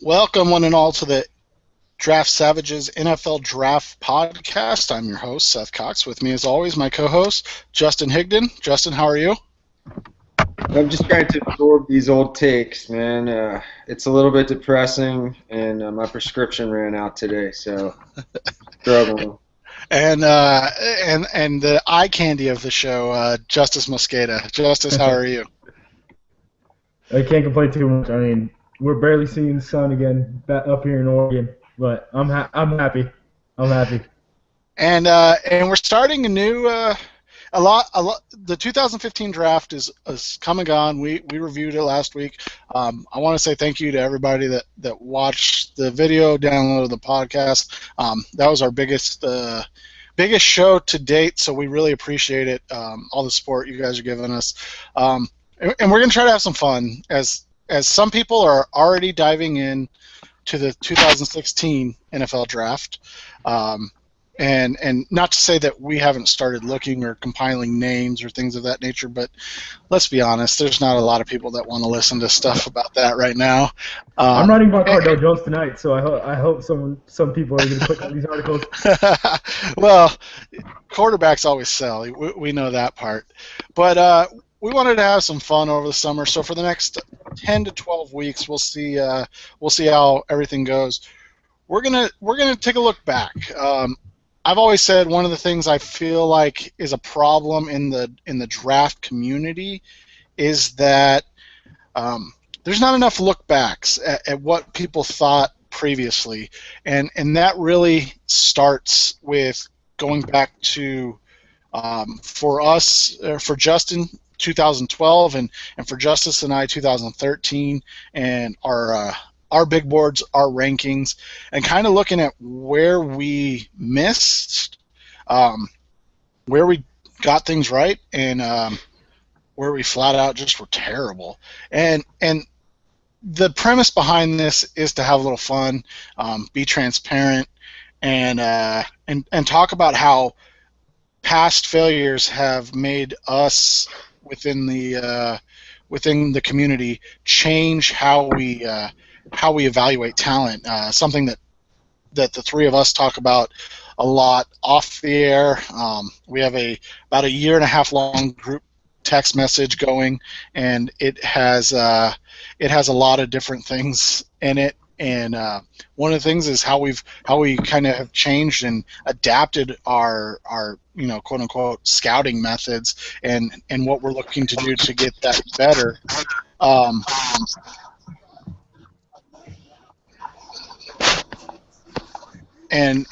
Welcome, one and all, to the Draft Savages NFL Draft Podcast. I'm your host, Seth Cox. With me, as always, my co-host, Justin Higdon. Justin, how are you? I'm just trying to absorb these old takes, man. It's a little bit depressing, and my prescription ran out today, so struggling. And the eye candy of the show, Justice Mosqueda. Justice, how are you? I can't complain too much. I mean, we're barely seeing the sun again back up here in Oregon, but I'm happy. I'm happy. And we're starting a new a lot. The 2015 draft is come and gone. We reviewed it last week. I want to say thank you to everybody that watched the video, downloaded the podcast. That was our biggest show to date, so we really appreciate it. All the support you guys are giving us, and we're gonna try to have some fun as some people are already diving in to the 2016 NFL draft. And not to say that we haven't started looking or compiling names or things of that nature, but let's be honest, there's not a lot of people that want to listen to stuff about that right now. I'm writing about Cardell Jones tonight, so I hope some people are going to click on these articles. Well, quarterbacks always sell. We know that part. But we wanted to have some fun over the summer, so for the next 10 to 12 weeks, we'll see how everything goes. We're gonna take a look back. I've always said one of the things I feel like is a problem in the draft community is that there's not enough look backs at what people thought previously, and that really starts with going back to for us, for Justin, 2012, and for Justice and I, 2013, and our big boards, our rankings, and kind of looking at where we missed, where we got things right, and where we flat out just were terrible. And the premise behind this is to have a little fun, be transparent, and talk about how past failures have made us within the community change how we evaluate talent. Something that the three of us talk about a lot off the air. We have about a year and a half long group text message going, and it has a lot of different things in it. And one of the things is how we kind of have changed and adapted our quote unquote scouting methods and what we're looking to do to get that better. And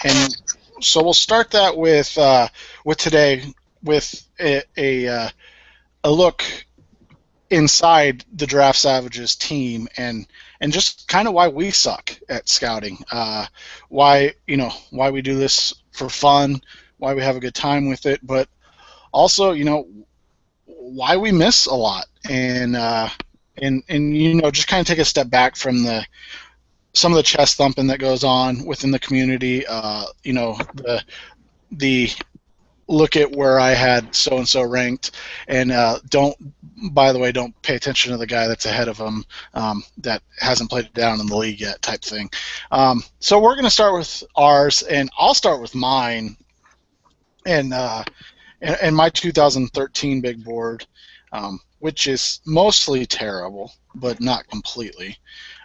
so we'll start that with today with a look inside the Draft Savages team and just kind of why we suck at scouting, why we do this for fun, why we have a good time with it, but also why we miss a lot, and just kind of take a step back from some of the chest thumping that goes on within the community. The look at where I had so and so ranked, and don't pay attention to the guy that's ahead of him that hasn't played it down in the league yet, type thing. So we're going to start with ours, and I'll start with mine, and my 2013 big board, which is mostly terrible, but not completely.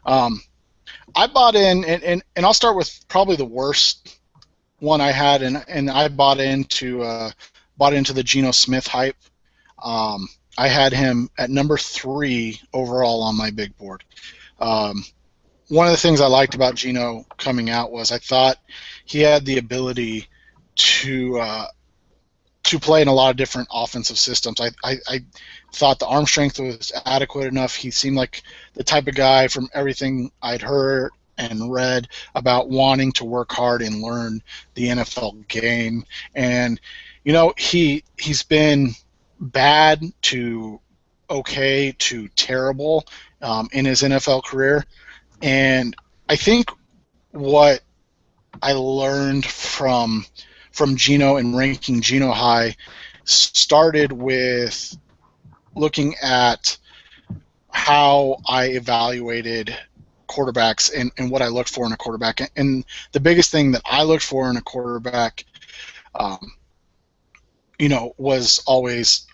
I bought in, and I'll start with probably the worst one I had, and I bought into the Geno Smith hype. I had him at number 3 overall on my big board. One of the things I liked about Geno coming out was I thought he had the ability to play in a lot of different offensive systems. I thought the arm strength was adequate enough. He seemed like the type of guy, from everything I'd heard and read, about wanting to work hard and learn the NFL game. And he's been bad to okay to terrible in his NFL career. And I think what I learned from Geno and ranking Geno high started with looking at how I evaluated quarterbacks and what I look for in a quarterback. And the biggest thing that I looked for in a quarterback, was always,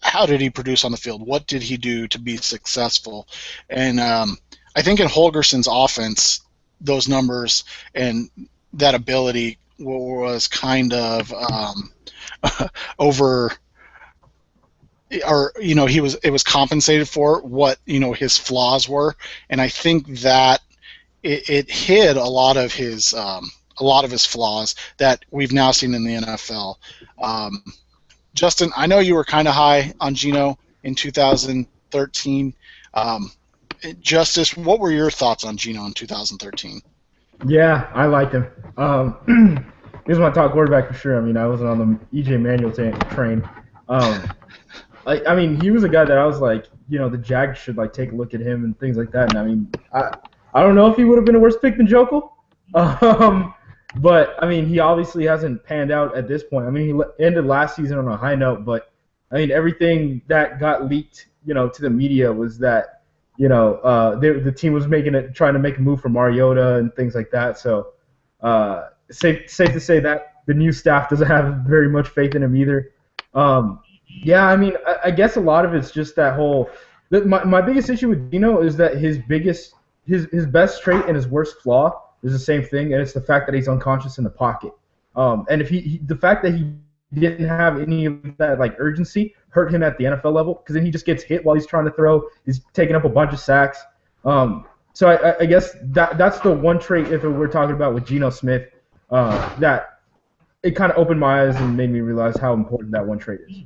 how did he produce on the field? What did he do to be successful? And I think in Holgerson's offense, those numbers and that ability was kind of over, or it was compensated for what his flaws were, and I think that it hid a lot of his flaws that we've now seen in the NFL. Justin, I know you were kind of high on Geno in 2013. Justice, what were your thoughts on Geno in 2013? Yeah, I liked him. He was my top quarterback for sure. I mean, I wasn't on the EJ Manuel train. I mean, he was a guy that I was like, the Jags should like take a look at him and things like that. And I mean, I don't know if he would have been a worse pick than Jokel. But I mean, he obviously hasn't panned out at this point. I mean, he ended last season on a high note, but I mean, everything that got leaked, to the media was that, the team was trying to make a move for Mariota and things like that. So, safe to say that the new staff doesn't have very much faith in him either. Yeah, I mean, I guess a lot of it's just that whole. My biggest issue with Geno is that his best trait and his worst flaw is the same thing, and it's the fact that he's unconscious in the pocket. And if the fact that he didn't have any of that like urgency hurt him at the NFL level, because then he just gets hit while he's trying to throw. He's taking up a bunch of sacks. So I guess that's the one trait, if we're talking about with Geno Smith, that it kind of opened my eyes and made me realize how important that one trait is.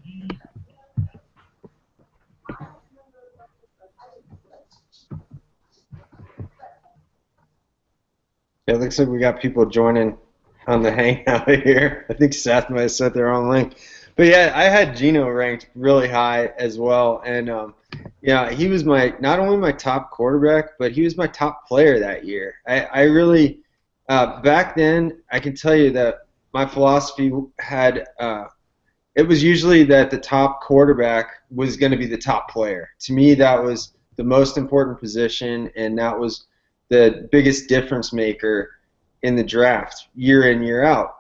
It looks like we got people joining on the hangout here. I think Seth might have sent their own link. But yeah, I had Geno ranked really high as well. And he was not only my top quarterback, but he was my top player that year. I really, back then, I can tell you that my philosophy had, it was usually that the top quarterback was going to be the top player. To me, that was the most important position, and that was the biggest difference maker in the draft year in, year out.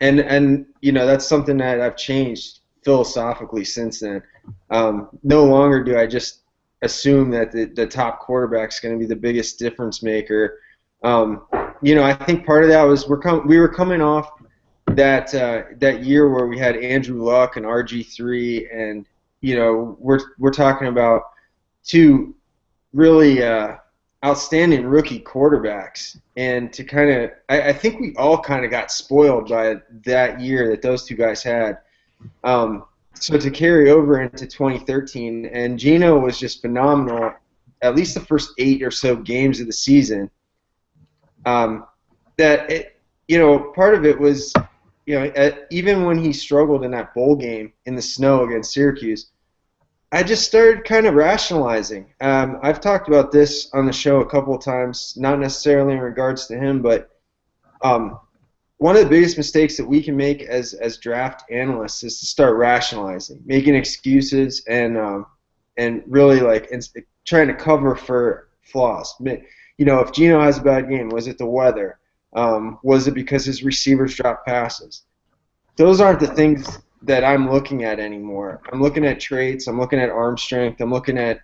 And that's something that I've changed philosophically since then. No longer do I just assume that the top quarterback's going to be the biggest difference maker. I think part of that was we were coming off that year where we had Andrew Luck and RG3, and we're talking about two really outstanding rookie quarterbacks, and to kind of I think we all kind of got spoiled by that year that those two guys had. So to carry over into 2013, and Geno was just phenomenal, at least the first 8 or so games of the season. Part of it was, even when he struggled in that bowl game in the snow against Syracuse, I just started kind of rationalizing. I've talked about this on the show a couple of times, not necessarily in regards to him, but one of the biggest mistakes that we can make as draft analysts is to start rationalizing, making excuses, and really trying to cover for flaws. If Geno has a bad game, was it the weather? Was it because his receivers dropped passes? Those aren't the things that I'm looking at anymore. I'm looking at traits, I'm looking at arm strength, I'm looking at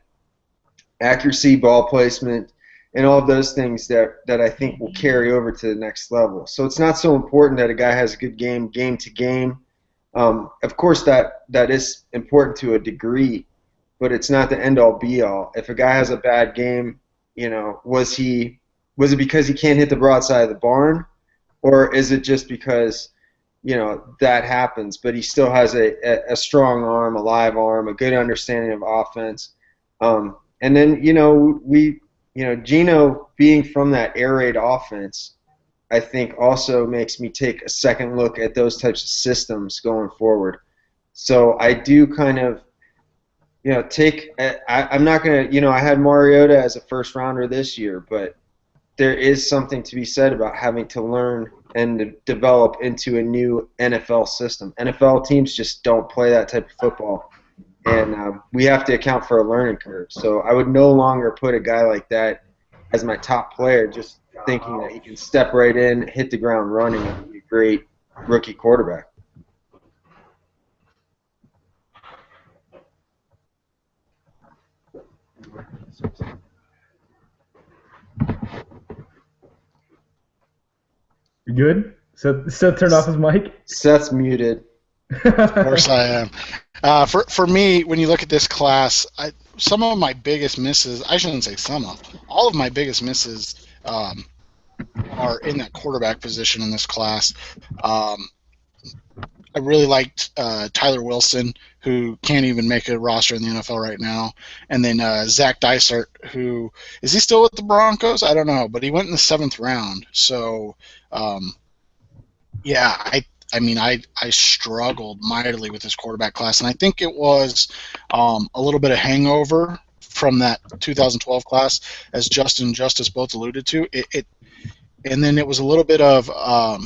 accuracy, ball placement, and all of those things that I think will carry over to the next level. So it's not so important that a guy has a good game to game. Of course that is important to a degree, but it's not the end-all be-all. If a guy has a bad game, was it because he can't hit the broadside of the barn, or is it just because that happens, but he still has a strong arm, a live arm, a good understanding of offense. And then, Geno being from that air raid offense, I think also makes me take a second look at those types of systems going forward. So I do kind of, I'm not going to, I had Mariota as a first rounder this year, but there is something to be said about having to learn and develop into a new NFL system. NFL teams just don't play that type of football, and we have to account for a learning curve. So I would no longer put a guy like that as my top player, just thinking that he can step right in, hit the ground running, and be a great rookie quarterback. You good? So turn off his mic. Seth's muted. Of course I am. For me, when you look at this class, some of my biggest misses, I shouldn't say some of, all of my biggest misses are in that quarterback position in this class. I really liked Tyler Wilson, who can't even make a roster in the NFL right now. And then Zach Dysart, who, is he still with the Broncos? I don't know, but he went in the 7th round. So, yeah, I struggled mightily with this quarterback class, and I think it was a little bit of hangover from that 2012 class, as Justin and Justice both alluded to. And then it was a little bit of, I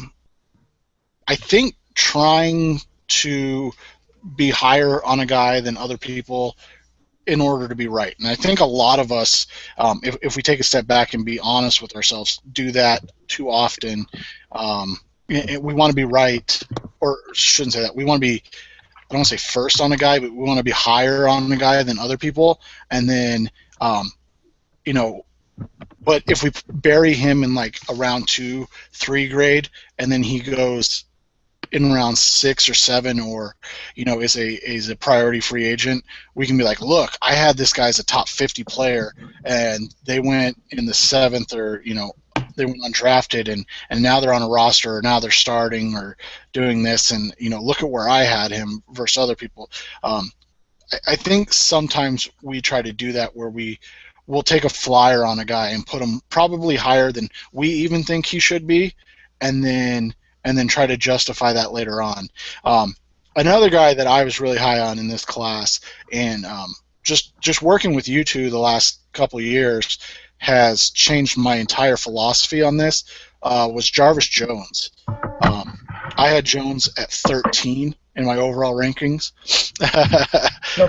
think, trying to be higher on a guy than other people in order to be right. And I think a lot of us, if we take a step back and be honest with ourselves, do that too often. We want to be right, or shouldn't say that. We want to be, I don't want to say first on a guy, but we want to be higher on a guy than other people. And then, but if we bury him in like a round 2, 3 grade, and then he goes in round 6 or 7, or is a priority free agent, we can be like, look, I had this guy as a top 50 player, and they went in the 7th, or they went undrafted, and now they're on a roster, or now they're starting, or doing this, and look at where I had him versus other people. I think sometimes we try to do that, where we'll take a flyer on a guy and put him probably higher than we even think he should be, and then try to justify that later on. Another guy that I was really high on in this class, and just working with you two the last couple of years has changed my entire philosophy on this, was Jarvis Jones. I had Jones at 13 in my overall rankings.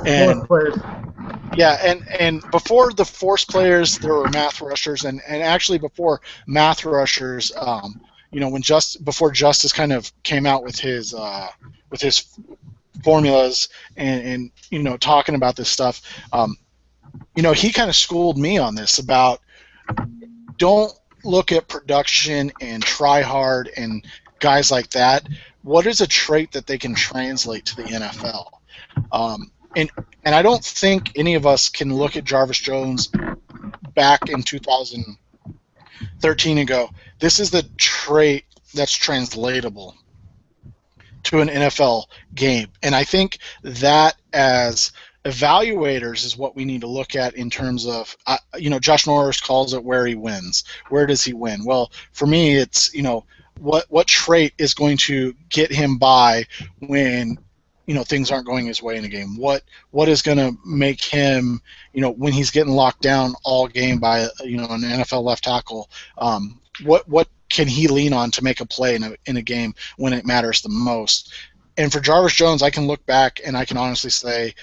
And yeah, and before the force players, there were math rushers, and actually before math rushers, before Justice kind of came out with his formulas and talking about this stuff, he kind of schooled me on this about, don't look at production and try hard and guys like that. What is a trait that they can translate to the NFL? And I don't think any of us can look at Jarvis Jones back in 2013 and go, this is the trait that's translatable to an NFL game. And I think that as evaluators is what we need to look at in terms of, Josh Norris calls it where he wins. Where does he win? Well, for me, it's, what trait is going to get him by when things aren't going his way in a game? What is going to make him, when he's getting locked down all game by an NFL left tackle, what can he lean on to make a play in a game when it matters the most? And for Jarvis Jones, I can look back and I can honestly say,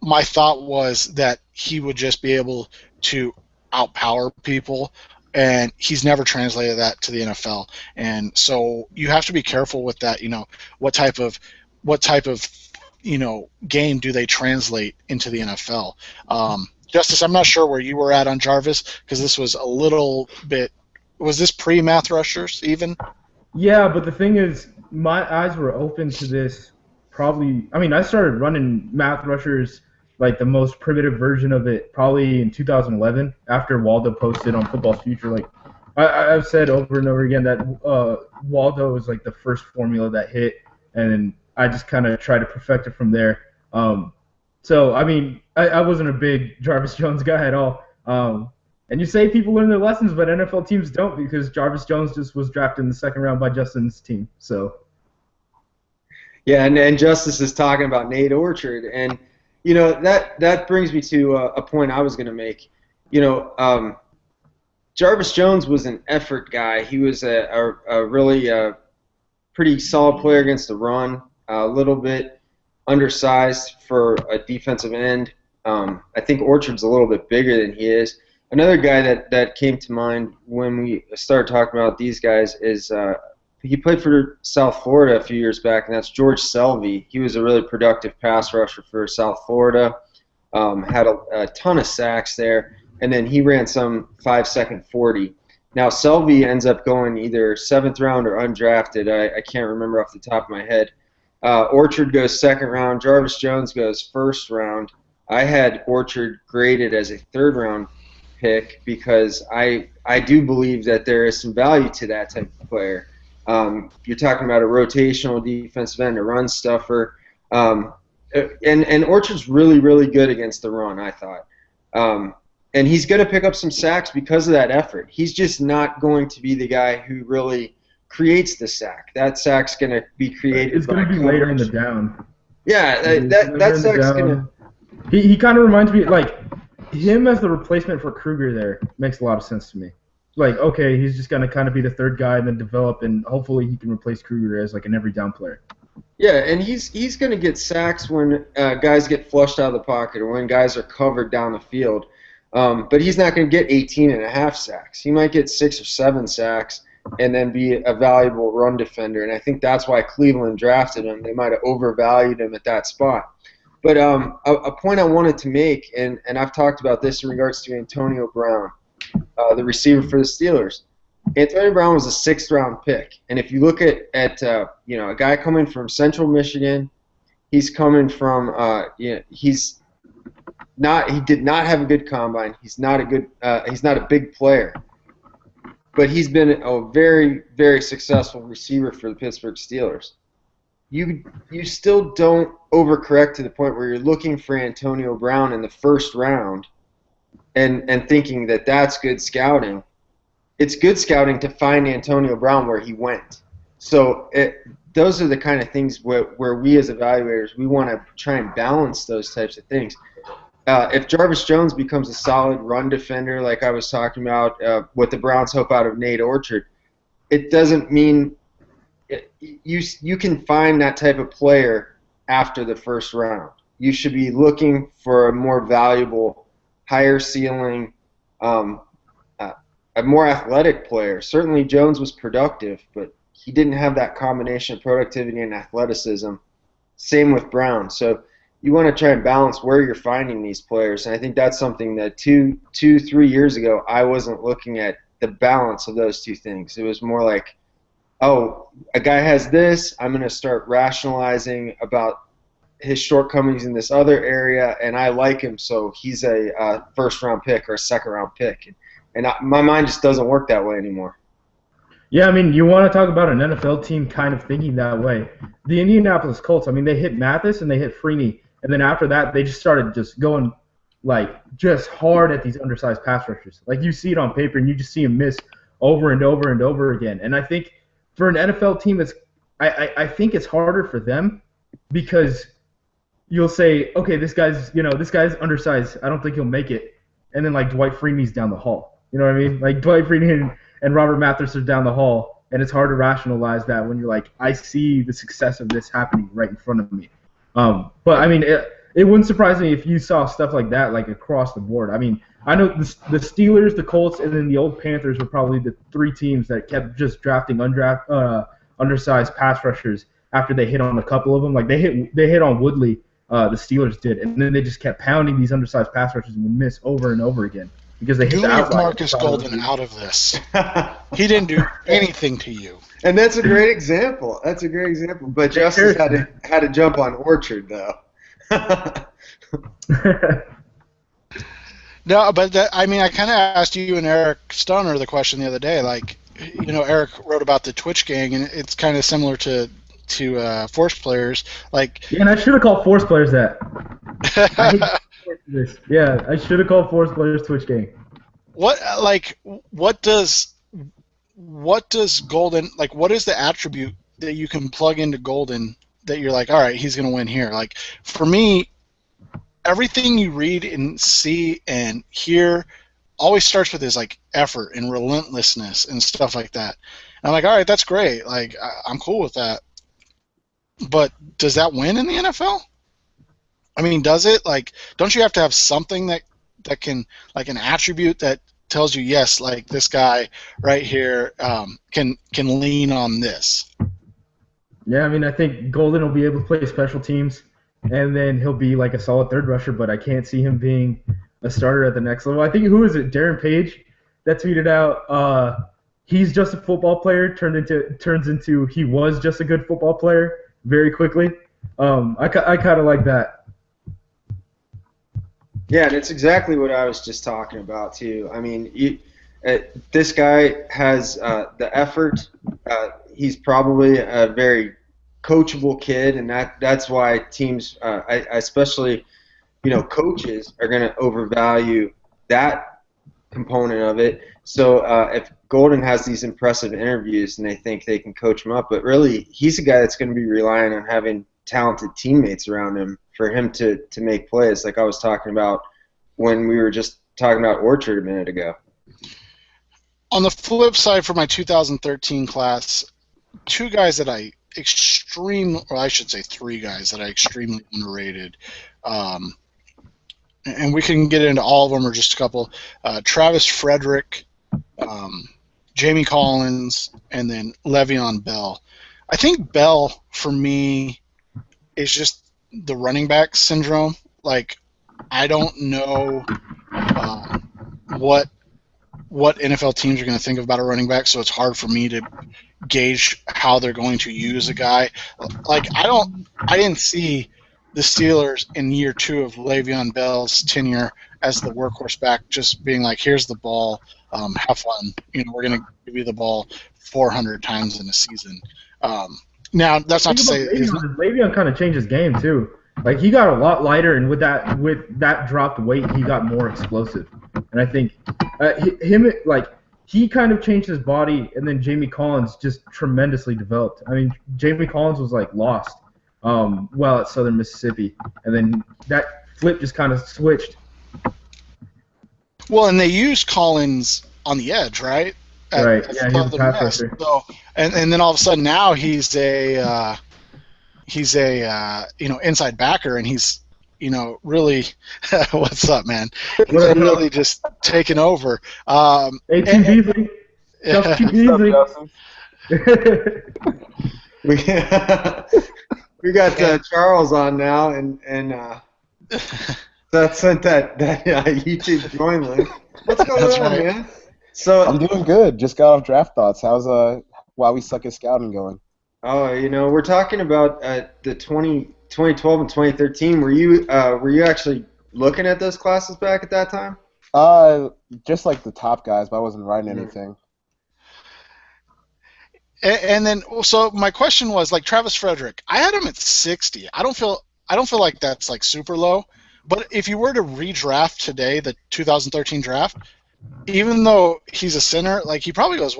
my thought was that he would just be able to outpower people, and he's never translated that to the NFL. And so you have to be careful with that. What type of game do they translate into the NFL? Justice, I'm not sure where you were at on Jarvis, because this was a little bit. Was this pre-math rushers even? Yeah, but the thing is, my eyes were open to this probably. I mean, I started running math rushers, like the most primitive version of it, probably in 2011 after Waldo posted on Football's Future. Like I've said over and over again that Waldo was like the first formula that hit, and I just kind of tried to perfect it from there. So I mean, I wasn't a big Jarvis Jones guy at all. And you say people learn their lessons, but NFL teams don't, because Jarvis Jones just was drafted in the 2nd round by Justin's team. So. Yeah, and Justice is talking about Nate Orchard, and that brings me to a point I was going to make. Jarvis Jones was an effort guy. He was a really pretty solid player against the run, a little bit undersized for a defensive end. I think Orchard's a little bit bigger than he is. Another guy that came to mind when we started talking about these guys is he played for South Florida a few years back, and that's George Selvey. He was a really productive pass rusher for South Florida, had a ton of sacks there, and then he ran some 5-second 40. Now, Selvey ends up going either 7th round or undrafted. I can't remember off the top of my head. Orchard goes 2nd round. Jarvis Jones goes 1st round. I had Orchard graded as a 3rd round pick because I do believe that there is some value to that type of player. You're talking about a rotational defensive end, a run stuffer, and Orchard's really, really good against the run, I thought. And he's going to pick up some sacks because of that effort. He's just not going to be the guy who really creates the sack. That sack's going to be created. It's going to be later in the down. Yeah, that sack's going to. He kind of reminds me, like, him as the replacement for Kruger there makes a lot of sense to me. Like, okay, he's just going to kind of be the 3rd guy and then develop, and hopefully he can replace Kruger as, like, an every down player. Yeah, and he's going to get sacks when guys get flushed out of the pocket or when guys are covered down the field. But he's not going to get 18.5 sacks. He might get 6 or 7 sacks and then be a valuable run defender. And I think that's why Cleveland drafted him. They might have overvalued him at that spot. But a point I wanted to make, and I've talked about this in regards to Antonio Brown, the receiver for the Steelers. Antonio Brown was a 6th round pick. And if you look at a guy coming from Central Michigan, he's coming from he did not have a good combine. He's not a big player. But he's been a very, very successful receiver for the Pittsburgh Steelers. You still don't overcorrect to the point where you're looking for Antonio Brown in the 1st round and thinking that that's good scouting. It's good scouting to find Antonio Brown where he went. So those are the kind of things where we as evaluators, we want to try and balance those types of things. If Jarvis Jones becomes a solid run defender, like I was talking about, what the Browns hope out of Nate Orchard, it doesn't mean you can find that type of player after the 1st round. You should be looking for a more valuable, higher ceiling, a more athletic player. Certainly Jones was productive, but he didn't have that combination of productivity and athleticism. Same with Brown. So you want to try and balance where you're finding these players. And I think that's something that 3 years ago, I wasn't looking at the balance of those two things. It was more like, oh, a guy has this, I'm going to start rationalizing about his shortcomings in this other area, and I like him, so he's a 1st round pick or a 2nd round pick. And my mind just doesn't work that way anymore. Yeah, I mean, you want to talk about an NFL team kind of thinking that way. The Indianapolis Colts, I mean, they hit Mathis and they hit Freeney, and then after that, they just started just going, like, just hard at these undersized pass rushers. Like, you see it on paper, and you just see them miss over and over and over again. And I think for an NFL team, I think it's harder for them because you'll say, okay, this guy's undersized. I don't think he'll make it. And then, like, Dwight Freeney's down the hall. You know what I mean? Like, Dwight Freeney and Robert Mathis are down the hall, and it's hard to rationalize that when you're like, I see the success of this happening right in front of me. But, I mean, it wouldn't surprise me if you saw stuff like that, like, across the board. I mean, I know the Steelers, the Colts, and then the old Panthers were probably the 3 teams that kept just drafting undersized pass rushers after they hit on a couple of them. Like, they hit on Woodley, the Steelers did, and then they just kept pounding these undersized pass rushers and would miss over and over again. Because they hit leave Marcus Golden out of this. He didn't do anything to you. And that's a great example. But Justice had to jump on Orchard, though. No, but I mean, I kind of asked you and Eric Stoner the question the other day. Like, Eric wrote about the Twitch gang, and it's kind of similar to Force players. Like, yeah, and I should have called Force players that. Yeah, I should have called Force players Twitch gang. What does Golden, like, what is the attribute that you can plug into Golden that you're like, all right, he's going to win here? Like, for me, everything you read and see and hear always starts with his, like, effort and relentlessness and stuff like that. And I'm like, all right, that's great. Like, I'm cool with that. But does that win in the NFL? I mean, does it? Like, don't you have to have something that can, like, an attribute that tells you, yes, like this guy right here can lean on this? Yeah, I mean, I think Golden will be able to play special teams, and then he'll be like a solid third rusher. But I can't see him being a starter at the next level. I think who is it? Darren Page that tweeted out, he's just a football player turns into he was just a good football player very quickly. I kind of like that. Yeah, and it's exactly what I was just talking about too. I mean, this guy has the effort. He's probably a very coachable kid, and that's why teams, especially coaches, are going to overvalue that component of it. So if Golden has these impressive interviews and they think they can coach him up, but really he's a guy that's going to be relying on having talented teammates around him for him to make plays, like I was talking about when we were just talking about Orchard a minute ago. On the flip side, for my 2013 class, two guys that I I should say three guys that I extremely underrated, and we can get into all of them or just a couple. Travis Frederick, Jamie Collins, and then Le'Veon Bell. I think Bell, for me, is just the running back syndrome. Like, I don't know what NFL teams are going to think about a running back, so it's hard for me to gauge how they're going to use a guy. Like, I didn't see the Steelers in year 2 of Le'Veon Bell's tenure as the workhorse back just being like, here's the ball, have fun. We're going to give you the ball 400 times in a season. Now, that's not to say Le'Veon kind of changed his game too. Like, he got a lot lighter, and with that dropped weight, he got more explosive. And I think he kind of changed his body, and then Jamie Collins just tremendously developed. I mean, Jamie Collins was like lost at Southern Mississippi, and then that flip just kind of switched. Well, and they used Collins on the edge, right? Right. Yeah, he was a pass rusher. So, and then all of a sudden now he's a inside backer, and he's really what's up, man? He's really just taking over. Hey, Team Beasley. Beasley. We got Charles on now, and that sent that YouTube join link. What's going on, man? So I'm doing good. Just got off draft thoughts. How's Why We Suck at Scouting going? Oh, we're talking about the 2012 and 2013. Were you actually looking at those classes back at that time? Just like the top guys, but I wasn't writing anything. And then, so my question was, like, Travis Frederick, I had him at 60. I don't feel like that's like super low. But if you were to redraft today, the 2013 draft, even though he's a center, like, he probably goes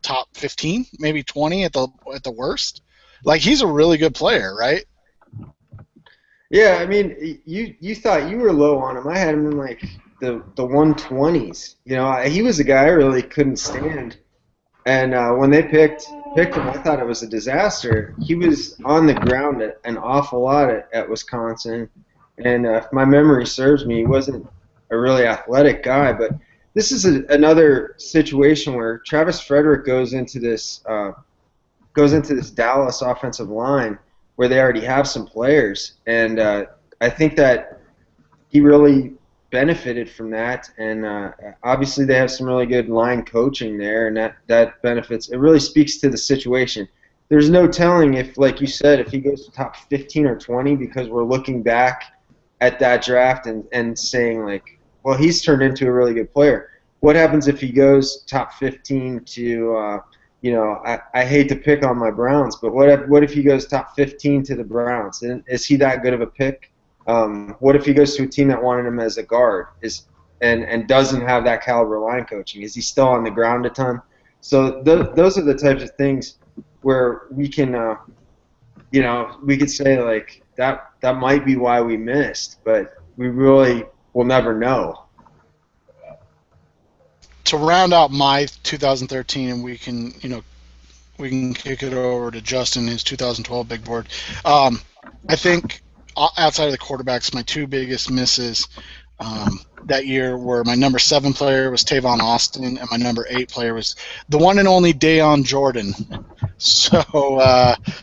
top 15, maybe 20 at the worst. Like, he's a really good player, right? Yeah, I mean, you thought you were low on him. I had him in like the 120s. He was a guy I really couldn't stand. And when they picked him, I thought it was a disaster. He was on the ground an awful lot at Wisconsin. And if my memory serves me, he wasn't a really athletic guy. But this is another situation where Travis Frederick goes into this Dallas offensive line where they already have some players, and I think that he really benefited from that. And obviously, they have some really good line coaching there, and that benefits. It really speaks to the situation. There's no telling if, like you said, if he goes to top 15 or 20, because we're looking back at that draft and saying, like, well, he's turned into a really good player. What happens if he goes top 15 to, I hate to pick on my Browns, but what if he goes top 15 to the Browns? And is he that good of a pick? What if he goes to a team that wanted him as a guard and doesn't have that caliber line coaching? Is he still on the ground a ton? So those are the types of things where we can, we could say, like, that might be why we missed, but we really will never know. To round out my 2013, and we can kick it over to Justin, his 2012 big board. I think outside of the quarterbacks, my two biggest misses, that year where my number 7 player was Tavon Austin and my number 8 player was the one and only Deion Jordan. So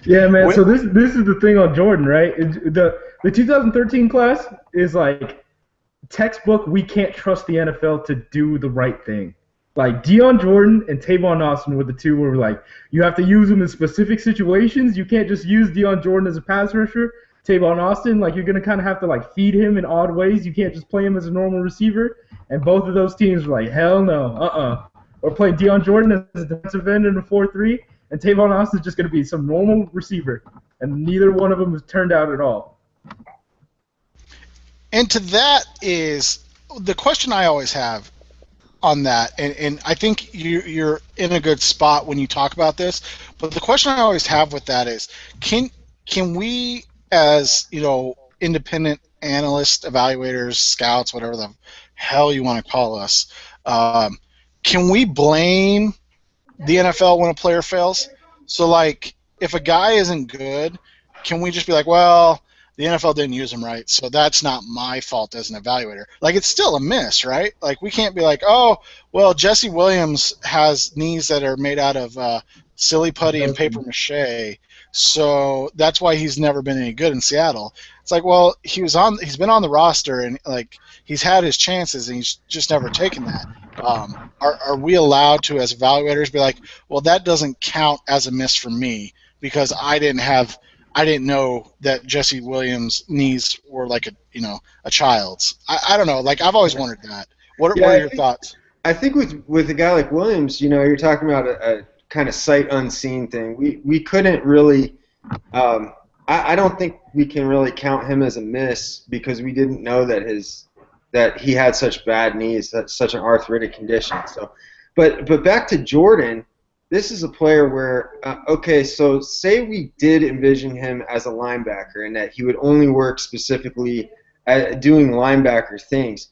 Yeah, man. with, So this is the thing on Jordan, right? The 2013 class is like textbook. We can't trust the NFL to do the right thing. Like Deion Jordan and Tavon Austin were the two where we're like, you have to use them in specific situations. You can't just use Deion Jordan as a pass rusher. Tavon Austin, like you're gonna kind of have to like feed him in odd ways. You can't just play him as a normal receiver. And both of those teams were like, hell no, Or playing Deion Jordan as a defensive end in a 4-3, and Tavon Austin is just gonna be some normal receiver. And neither one of them has turned out at all. and to that is the question I always have on that, and I think you're in a good spot when you talk about this. But the question I always have with that is, can we, as independent analysts, evaluators, scouts, whatever the hell you want to call us, can we blame the NFL when a player fails? So, like, if a guy isn't good, can we just be like, well, the NFL didn't use him right, so that's not my fault as an evaluator? Like, it's still a miss, right? Like, we can't be like, oh, well, Jesse Williams has knees that are made out of silly putty and paper mache, so that's why he's never been any good in Seattle. It's like, well, he's been on the roster, and like he's had his chances, and he's just never taken that. Are we allowed to, as evaluators, be like, well, that doesn't count as a miss for me because I didn't know that Jesse Williams' knees were like a child's. I don't know. Like, I've always wondered that. What are your thoughts? I think with a guy like Williams, you're talking about a kind of sight unseen thing. We couldn't really. I don't think we can really count him as a miss because we didn't know that he had such bad knees, such an arthritic condition. So, but back to Jordan. This is a player where, so say we did envision him as a linebacker and that he would only work specifically at doing linebacker things,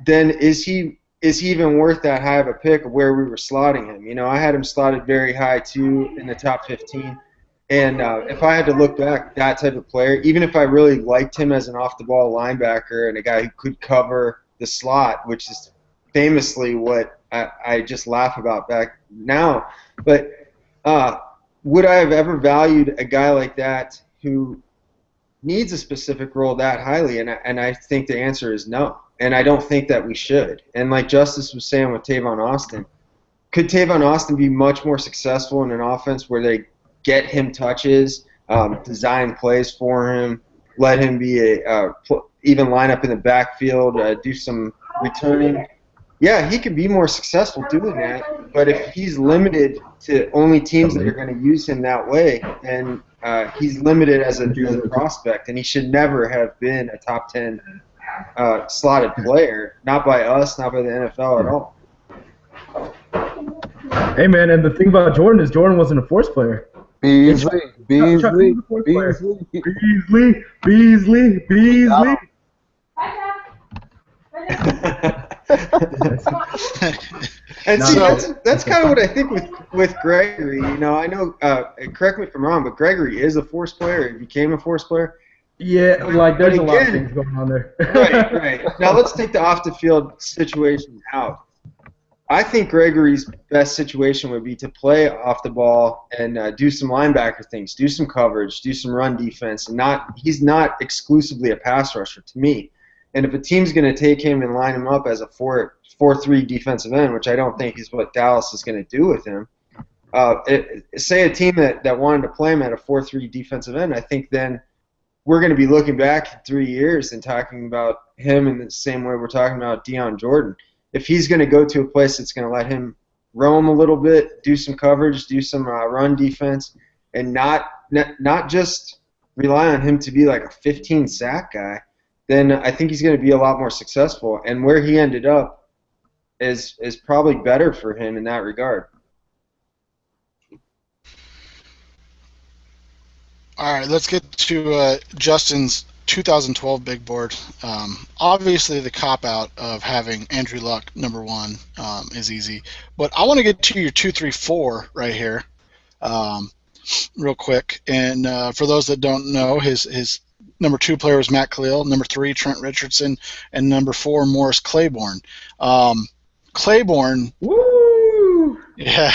then is he even worth that high of a pick of where we were slotting him? I had him slotted very high, too, in the top 15. And if I had to look back, that type of player, even if I really liked him as an off-the-ball linebacker and a guy who could cover the slot, which is famously what I just laugh about back now, but would I have ever valued a guy like that who needs a specific role that highly? And I think the answer is no. And I don't think that we should. And like Justice was saying with Tavon Austin, could Tavon Austin be much more successful in an offense where they get him touches, design plays for him, let him be even line up in the backfield, do some returning? Yeah, he could be more successful doing that, but if he's limited to only teams that are going to use him that way, then he's limited as a prospect, and he should never have been a top 10 slotted player, not by us, not by the NFL at all. Hey, man, and the thing about Jordan is Jordan wasn't a force player. Beasley. And see, that's kind of what I think with Gregory. I know, correct me if I'm wrong, but Gregory is a force player. He became a force player. Yeah, like there's a lot of things going on there. Right. Now let's take the off the field situation out. I think Gregory's best situation would be to play off the ball and do some linebacker things, do some coverage, do some run defense, and he's not exclusively a pass rusher to me. And if a team's going to take him and line him up as a 4-3 defensive end, which I don't think is what Dallas is going to do with him, say a team that wanted to play him at a 4-3 defensive end, I think then we're going to be looking back in 3 years and talking about him in the same way we're talking about Deion Jordan. If he's going to go to a place that's going to let him roam a little bit, do some coverage, do some run defense, and not just rely on him to be like a 15-sack guy, then I think he's going to be a lot more successful. And where he ended up is probably better for him in that regard. All right, let's get to Justin's 2012 big board. Obviously, the cop-out of having Andrew Luck number 1 is easy, but I want to get to your 2, 3, 4 right here real quick. And for those that don't know, his number 2 player was Matt Khalil. Number 3, Trent Richardson, and number 4, Morris Claiborne. Claiborne, Woo! yeah,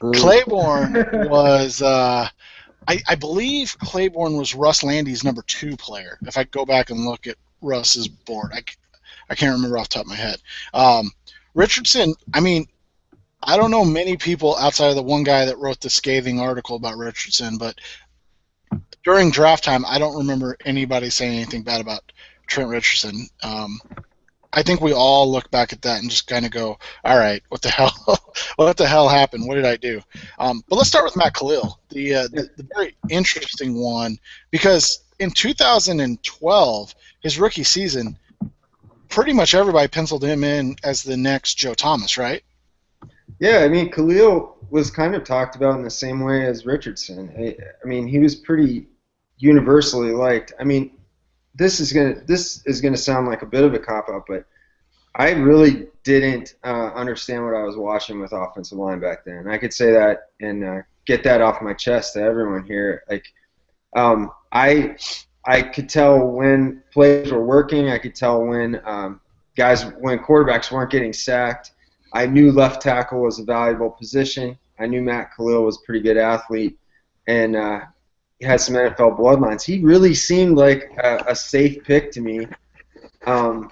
Boo. Claiborne was. I believe Claiborne was Russ Landy's number 2 player. If I go back and look at Russ's board, I can't remember off the top of my head. Richardson, I mean, I don't know many people outside of the one guy that wrote the scathing article about Richardson, but during draft time, I don't remember anybody saying anything bad about Trent Richardson. I think we all look back at that and just kind of go, all right, what the hell? What the hell happened? What did I do? But let's start with Matt Khalil, the very interesting one, because in 2012, his rookie season, pretty much everybody penciled him in as the next Joe Thomas, right? Yeah, I mean, Khalil was kind of talked about in the same way as Richardson. I mean, he was pretty universally liked. I mean, this is gonna sound like a bit of a cop-out, but I really didn't understand what I was watching with offensive line back then. I could say that and get that off my chest to everyone here. Like, I could tell when plays were working. I could tell when when quarterbacks weren't getting sacked. I knew left tackle was a valuable position. I knew Matt Khalil was a pretty good athlete, and he had some NFL bloodlines. He really seemed like a safe pick to me. And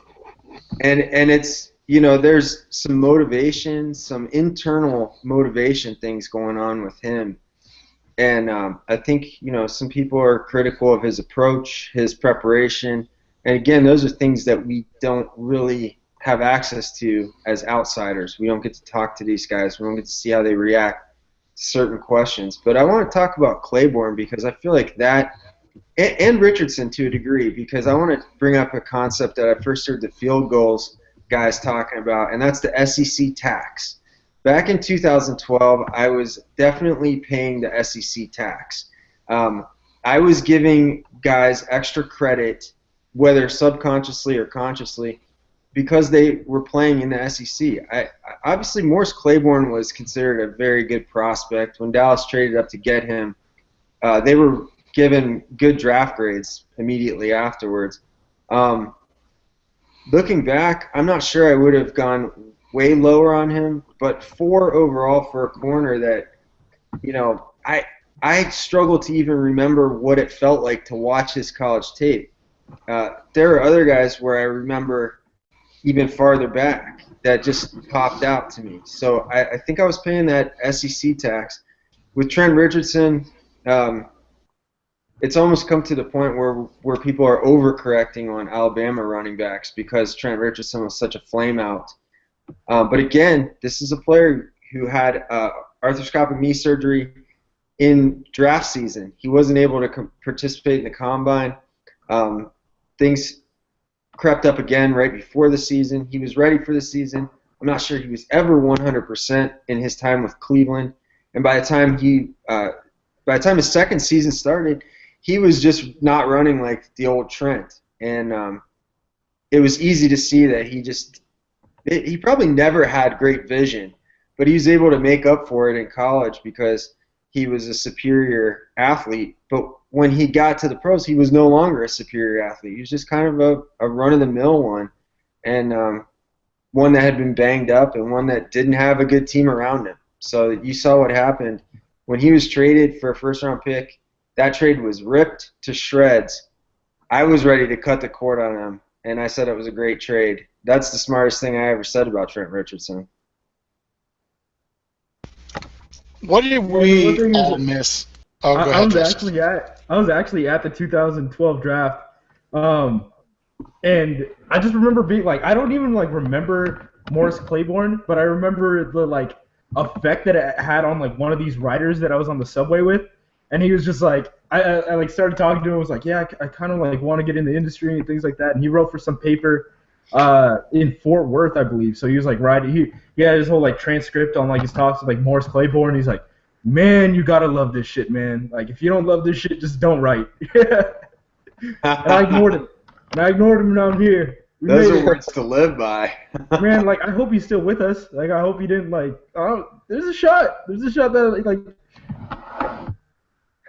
it's, there's some motivation, some internal motivation things going on with him. And I think, some people are critical of his approach, his preparation. And again, those are things that we don't really have access to as outsiders. We don't get to talk to these guys. We don't get to see how they react to certain questions. But I want to talk about Claiborne because I feel like that, and Richardson to a degree, because I want to bring up a concept that I first heard the field goals guys talking about, and that's the SEC tax. Back in 2012, I was definitely paying the SEC tax. I was giving guys extra credit, whether subconsciously or consciously, because they were playing in the SEC. Obviously, Morris Claiborne was considered a very good prospect. When Dallas traded up to get him, they were given good draft grades immediately afterwards. Looking back, I'm not sure I would have gone way lower on him, but 4 overall for a corner that, I struggle to even remember what it felt like to watch his college tape. There are other guys where I remember even farther back that just popped out to me. So I think I was paying that SEC tax. With Trent Richardson, it's almost come to the point where people are overcorrecting on Alabama running backs because Trent Richardson was such a flame out. But again, this is a player who had arthroscopic knee surgery in draft season. He wasn't able to participate in the combine. Things crept up again right before the season. He was ready for the season. I'm not sure he was ever 100% in his time with Cleveland. And by the time his second season started, he was just not running like the old Trent. And it was easy to see that he probably never had great vision, but he was able to make up for it in college because he was a superior athlete. But when he got to the pros, he was no longer a superior athlete. He was just kind of a run-of-the-mill one, and one that had been banged up and one that didn't have a good team around him. So you saw what happened. When he was traded for a first-round pick, that trade was ripped to shreds. I was ready to cut the cord on him, and I said it was a great trade. That's the smartest thing I ever said about Trent Richardson. What did we all miss? Oh, go ahead, I was actually at the 2012 draft, and I just remember being like, I don't even remember Morris Claiborne, but I remember the effect that it had on one of these writers that I was on the subway with, and he was just like, I started talking to him, I was like, yeah, I kind of want to get in the industry and things like that, and he wrote for some paper in Fort Worth, I believe. So he was writing. He had his whole transcript on his talks with Morris Claiborne. He's like, man, you gotta love this shit, man. If you don't love this shit, just don't write. And I ignored him. And now I'm here. Those are words to live by. Man, I hope he's still with us. I hope he didn't there's a shot. There's a shot that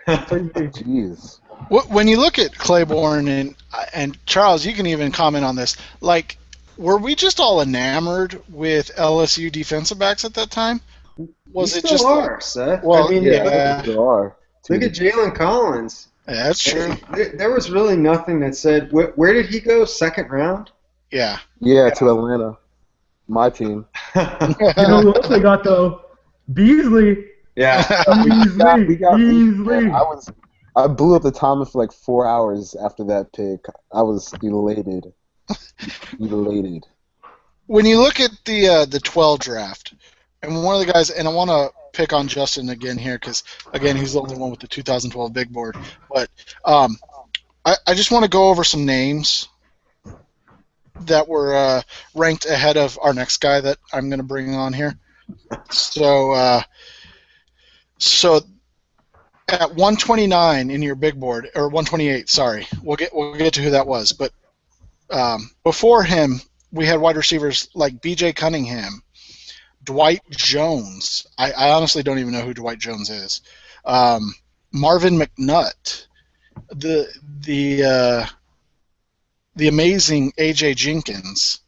Jeez. When you look at Claiborne and Charles, you can even comment on this. Like, were we just all enamored with LSU defensive backs at that time? We Was it still just are, Seth. I well, mean, Yeah, look, yeah, there are. look at Jalen Collins. that's true. There was really nothing that said where did he go? Second round. Yeah. Yeah, to Atlanta, my team. You know who else they got though? Beasley. Yeah. Beasley. I blew up the timer for like 4 hours after that pick. I was elated. Elated. When you look at the 12 draft, and one of the guys, and I want to pick on Justin again here because again he's the only one with the 2012 big board, but I just want to go over some names that were ranked ahead of our next guy that I'm going to bring on here. So so at 129 in your big board, or 128, sorry, we'll get to who that was, but before him we had wide receivers like B.J. Cunningham, Dwight Jones. I honestly don't even know who Dwight Jones is. Marvin McNutt, the amazing A.J. Jenkins.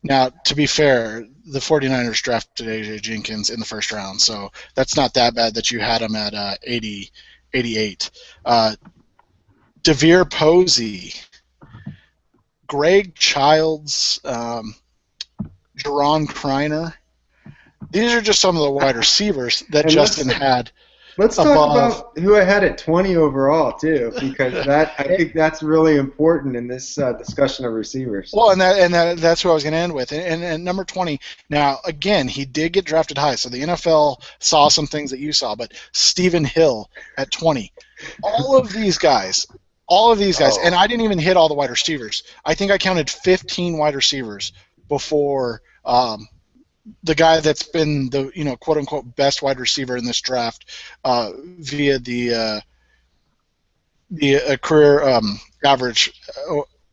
Now, to be fair, the 49ers drafted A.J. Jenkins in the first round, so that's not that bad that you had him at 88. DeVere Posey, Greg Childs, Jerron Kreiner. These are just some of the wide receivers that And Justin had. Let's above. talk about who I had at 20 overall too, because I think that's really important in this discussion of receivers. Well, that's who I was going to end with. And number 20. Now, again, he did get drafted high, so the NFL saw some things that you saw. But Stephen Hill at 20. All of these guys, and I didn't even hit all the wide receivers. I think I counted 15 wide receivers before the guy that's been the quote unquote best wide receiver in this draft via the career average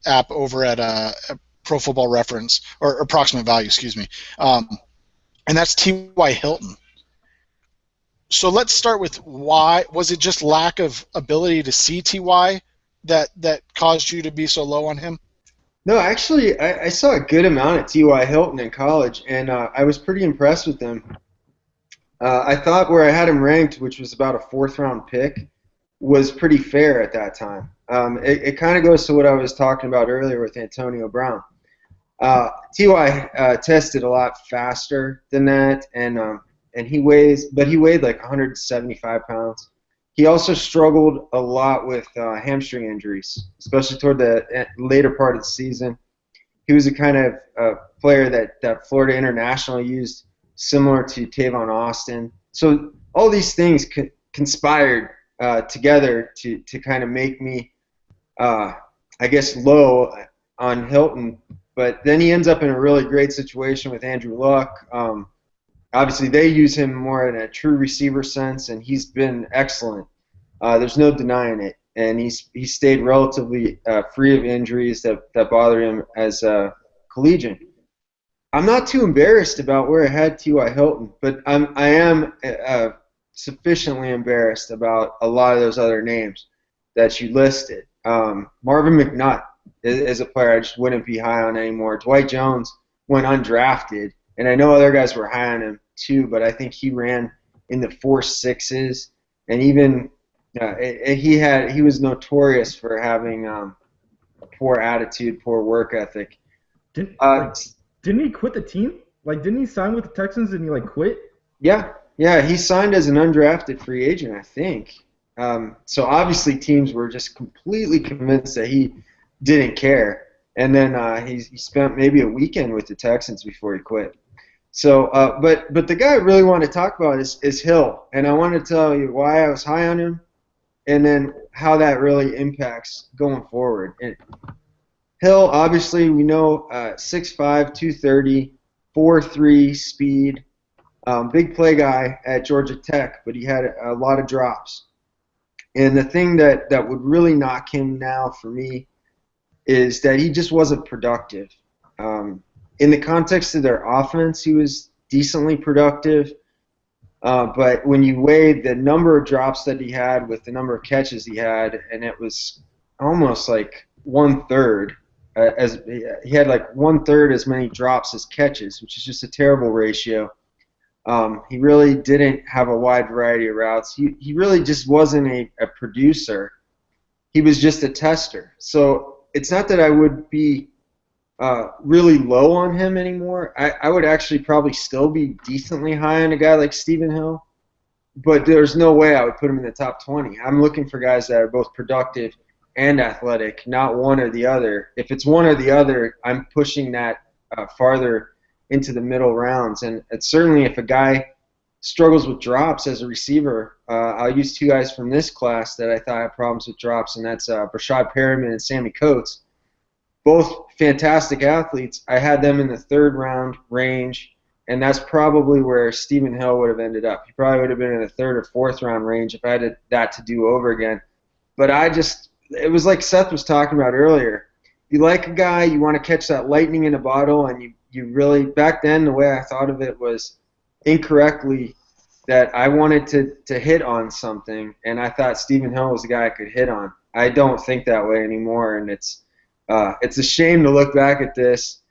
app over at Pro Football Reference, or Approximate Value, excuse me, and that's T.Y. Hilton. So let's start with why. Was it just lack of ability to see T.Y. that caused you to be so low on him? No, actually, I saw a good amount of T.Y. Hilton in college, and I was pretty impressed with him. I thought where I had him ranked, which was about a fourth-round pick, was pretty fair at that time. It kind of goes to what I was talking about earlier with Antonio Brown. T.Y. tested a lot faster than that, and he weighed like 175 pounds. He also struggled a lot with hamstring injuries, especially toward the later part of the season. He was a kind of player that Florida International used, similar to Tavon Austin. So all these things conspired together to kind of make me, I guess, low on Hilton. But then he ends up in a really great situation with Andrew Luck. Obviously, they use him more in a true receiver sense, and he's been excellent. There's no denying it, and he stayed relatively free of injuries that bother him as a collegian. I'm not too embarrassed about where I had T.Y. Hilton, but I am sufficiently embarrassed about a lot of those other names that you listed. Marvin McNutt is a player I just wouldn't be high on anymore. Dwight Jones went undrafted. And I know other guys were high on him too, but I think he ran in the 4.6s, and even he was notorious for having a poor attitude, poor work ethic. Didn't he quit the team? Like, didn't he sign with the Texans and he quit? Yeah, he signed as an undrafted free agent, I think. So obviously teams were just completely convinced that he didn't care, and then he spent maybe a weekend with the Texans before he quit. So, but the guy I really want to talk about is Hill, and I want to tell you why I was high on him, and then how that really impacts going forward. And Hill, obviously, we know 6'5", 230, 4.3 speed, big play guy at Georgia Tech, but he had a lot of drops. And the thing that would really knock him now for me is that he just wasn't productive. In the context of their offense, he was decently productive. But when you weighed the number of drops that he had with the number of catches he had, and it was almost like 1/3, as he had like 1/3 as many drops as catches, which is just a terrible ratio. He really didn't have a wide variety of routes. He really just wasn't a producer. He was just a tester. So it's not that I would be really low on him anymore. I would actually probably still be decently high on a guy like Stephen Hill, but there's no way I would put him in the top 20. I'm looking for guys that are both productive and athletic, not one or the other. If it's one or the other, I'm pushing that farther into the middle rounds. And it's certainly if a guy struggles with drops as a receiver, I'll use two guys from this class that I thought had problems with drops, and that's Brashad Perriman and Sammy Coates. Both fantastic athletes. I had them in the 3rd round range, and that's probably where Stephen Hill would have ended up. He probably would have been in the 3rd or 4th round range if I had that to do over again. But it was like Seth was talking about earlier. You like a guy, you want to catch that lightning in a bottle, and you really, back then the way I thought of it was incorrectly that I wanted to hit on something, and I thought Stephen Hill was the guy I could hit on. I don't think that way anymore, and it's a shame to look back at this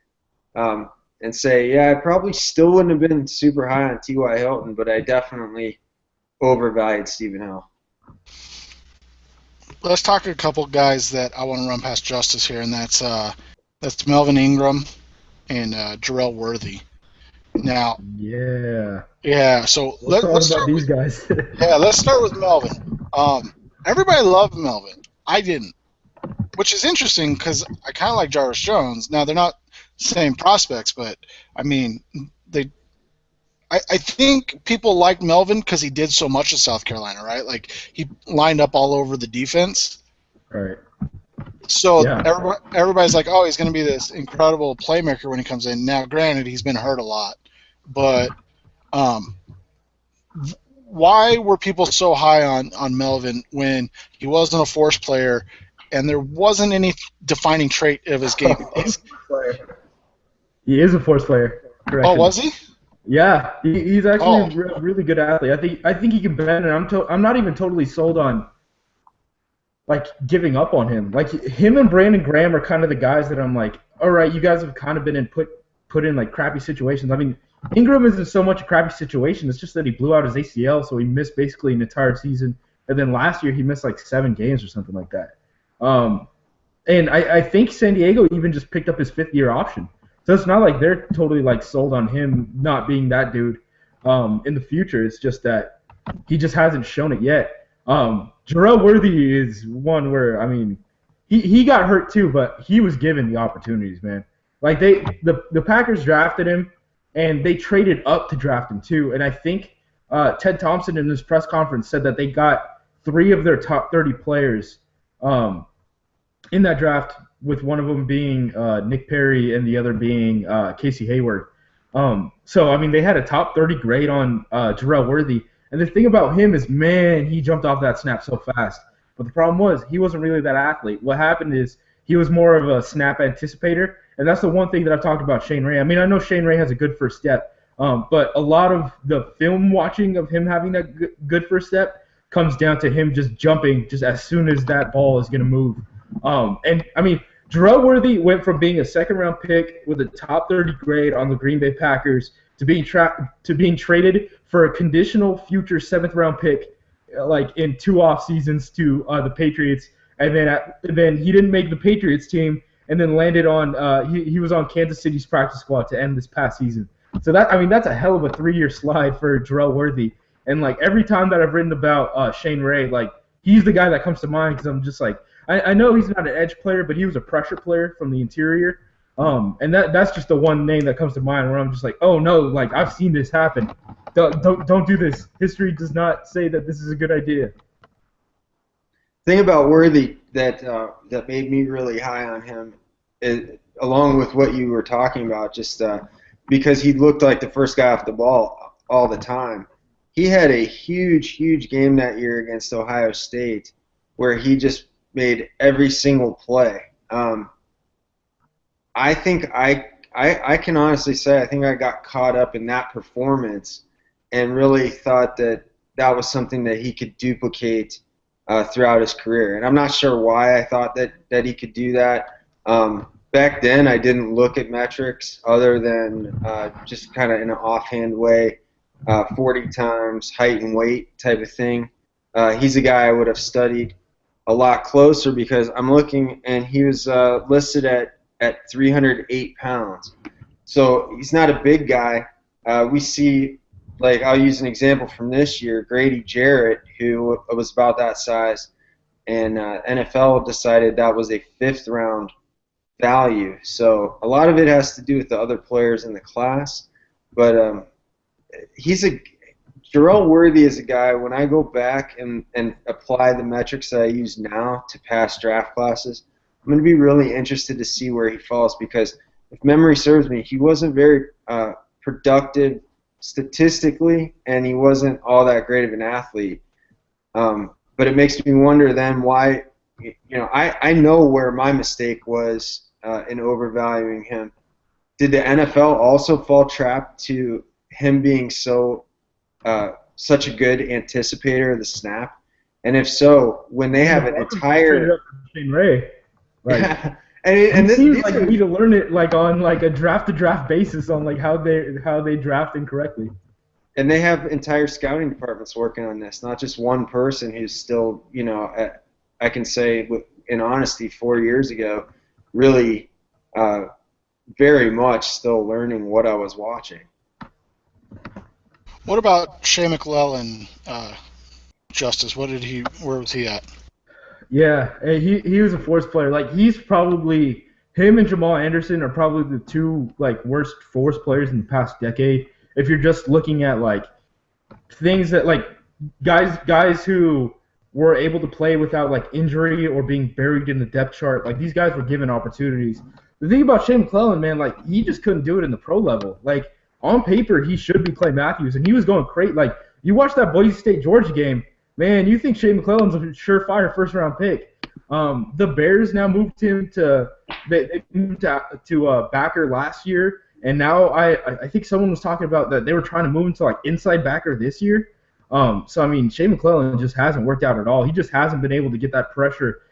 and say, yeah, I probably still wouldn't have been super high on T.Y. Hilton, but I definitely overvalued Stephen Hill. Let's talk a couple guys that I want to run past Justice here, and that's Melvin Ingram and Jarrell Worthy. Now, yeah. So let's talk about these guys. Yeah, let's start with Melvin. Everybody loved Melvin. I didn't, which is interesting because I kind of like Jarvis Jones. Now they're not the same prospects, but I mean, I think people liked Melvin because he did so much at South Carolina, right? Like he lined up all over the defense. Right. So yeah. Everybody's like, oh, he's going to be this incredible playmaker when he comes in. Now, granted, he's been hurt a lot, but why were people so high on Melvin when he wasn't a force player and there wasn't any defining trait of his game? He is a force player. Correct. Oh, was he? Yeah, he's actually a really good athlete. I think he can bend, and I'm not even totally sold on like giving up on him. Like him and Brandon Graham are kind of the guys that I'm like, all right, you guys have kind of been put in like crappy situations. I mean, Ingram isn't so much a crappy situation. It's just that he blew out his ACL, so he missed basically an entire season. And then last year he missed like 7 games or something like that. And I think San Diego even just picked up his 5th-year option. So it's not like they're totally like sold on him not being that dude in the future. It's just that he just hasn't shown it yet. Jarrell Worthy is one where, I mean, he got hurt too, but he was given the opportunities, man. Like the Packers drafted him, and they traded up to draft him too. And I think Ted Thompson in his press conference said that they got 3 of their top 30 players in that draft, with one of them being Nick Perry and the other being Casey Hayward. So, I mean, they had a top 30 grade on Jarrell Worthy. And the thing about him is, man, he jumped off that snap so fast. But the problem was he wasn't really that athlete. What happened is he was more of a snap anticipator. And that's the one thing that I've talked about Shane Ray. I mean, I know Shane Ray has a good first step, but a lot of the film watching of him having that good first step comes down to him just jumping just as soon as that ball is going to move. And, I mean, Jarrell Worthy went from being a 2nd-round pick with a top 30 grade on the Green Bay Packers to being traded for a conditional future 7th-round pick, like in 2 off seasons to the Patriots, and then he didn't make the Patriots team, and then landed on he was on Kansas City's practice squad to end this past season. So that's a hell of a 3-year slide for Jarrell Worthy. And like every time that I've written about Shane Ray, like he's the guy that comes to mind because I'm just like, I know he's not an edge player, but he was a pressure player from the interior. And that's just the one name that comes to mind where I'm just like, oh no, like I've seen this happen. Don't do this. History does not say that this is a good idea. Thing about Worthy that made me really high on him, along with what you were talking about, just because he looked like the first guy off the ball all the time. He had a huge game that year against Ohio State where he just made every single play. I think I can honestly say I think I got caught up in that performance and really thought that that was something that he could duplicate throughout his career. And I'm not sure why I thought that he could do that. Back then, I didn't look at metrics other than just kind of in an offhand way, 40 times height and weight type of thing. He's a guy I would have studied a lot closer because I'm looking, and he was listed at 308 pounds. So he's not a big guy. We see, like, I'll use an example from this year, Grady Jarrett, who was about that size, and NFL decided that was a fifth-round value. So a lot of it has to do with the other players in the class. But Jerome Worthy is a guy, when I go back and apply the metrics that I use now to past draft classes, I'm going to be really interested to see where he falls because if memory serves me, he wasn't very productive statistically, and he wasn't all that great of an athlete. But it makes me wonder then why, I know where my mistake was in overvaluing him. Did the NFL also fall trapped to him being such a good anticipator of the snap? And if so, when they have an entire Shane Ray, like, and it seems like you need to learn it like on like a draft-to-draft basis on like how they draft incorrectly. And they have entire scouting departments working on this, not just one person who's still, I can say in honesty, 4 years ago, really very much still learning what I was watching. What about Shea McClellan, Justice? Where was he at? Yeah, he was a force player. Like he's probably him and Jamal Anderson are probably the two like worst force players in the past decade. If you're just looking at like things that like guys who were able to play without like injury or being buried in the depth chart, like these guys were given opportunities. The thing about Shea McClellan, man, like he just couldn't do it in the pro level. Like on paper, he should be Clay Matthews, and he was going crazy. Like you watch that Boise State Georgia game, man, you think Shea McClellan's a surefire first-round pick. The Bears now moved him to backer last year, and now I think someone was talking about that they were trying to move him to like inside backer this year. So I mean, Shea McClellan just hasn't worked out at all. He just hasn't been able to get that pressure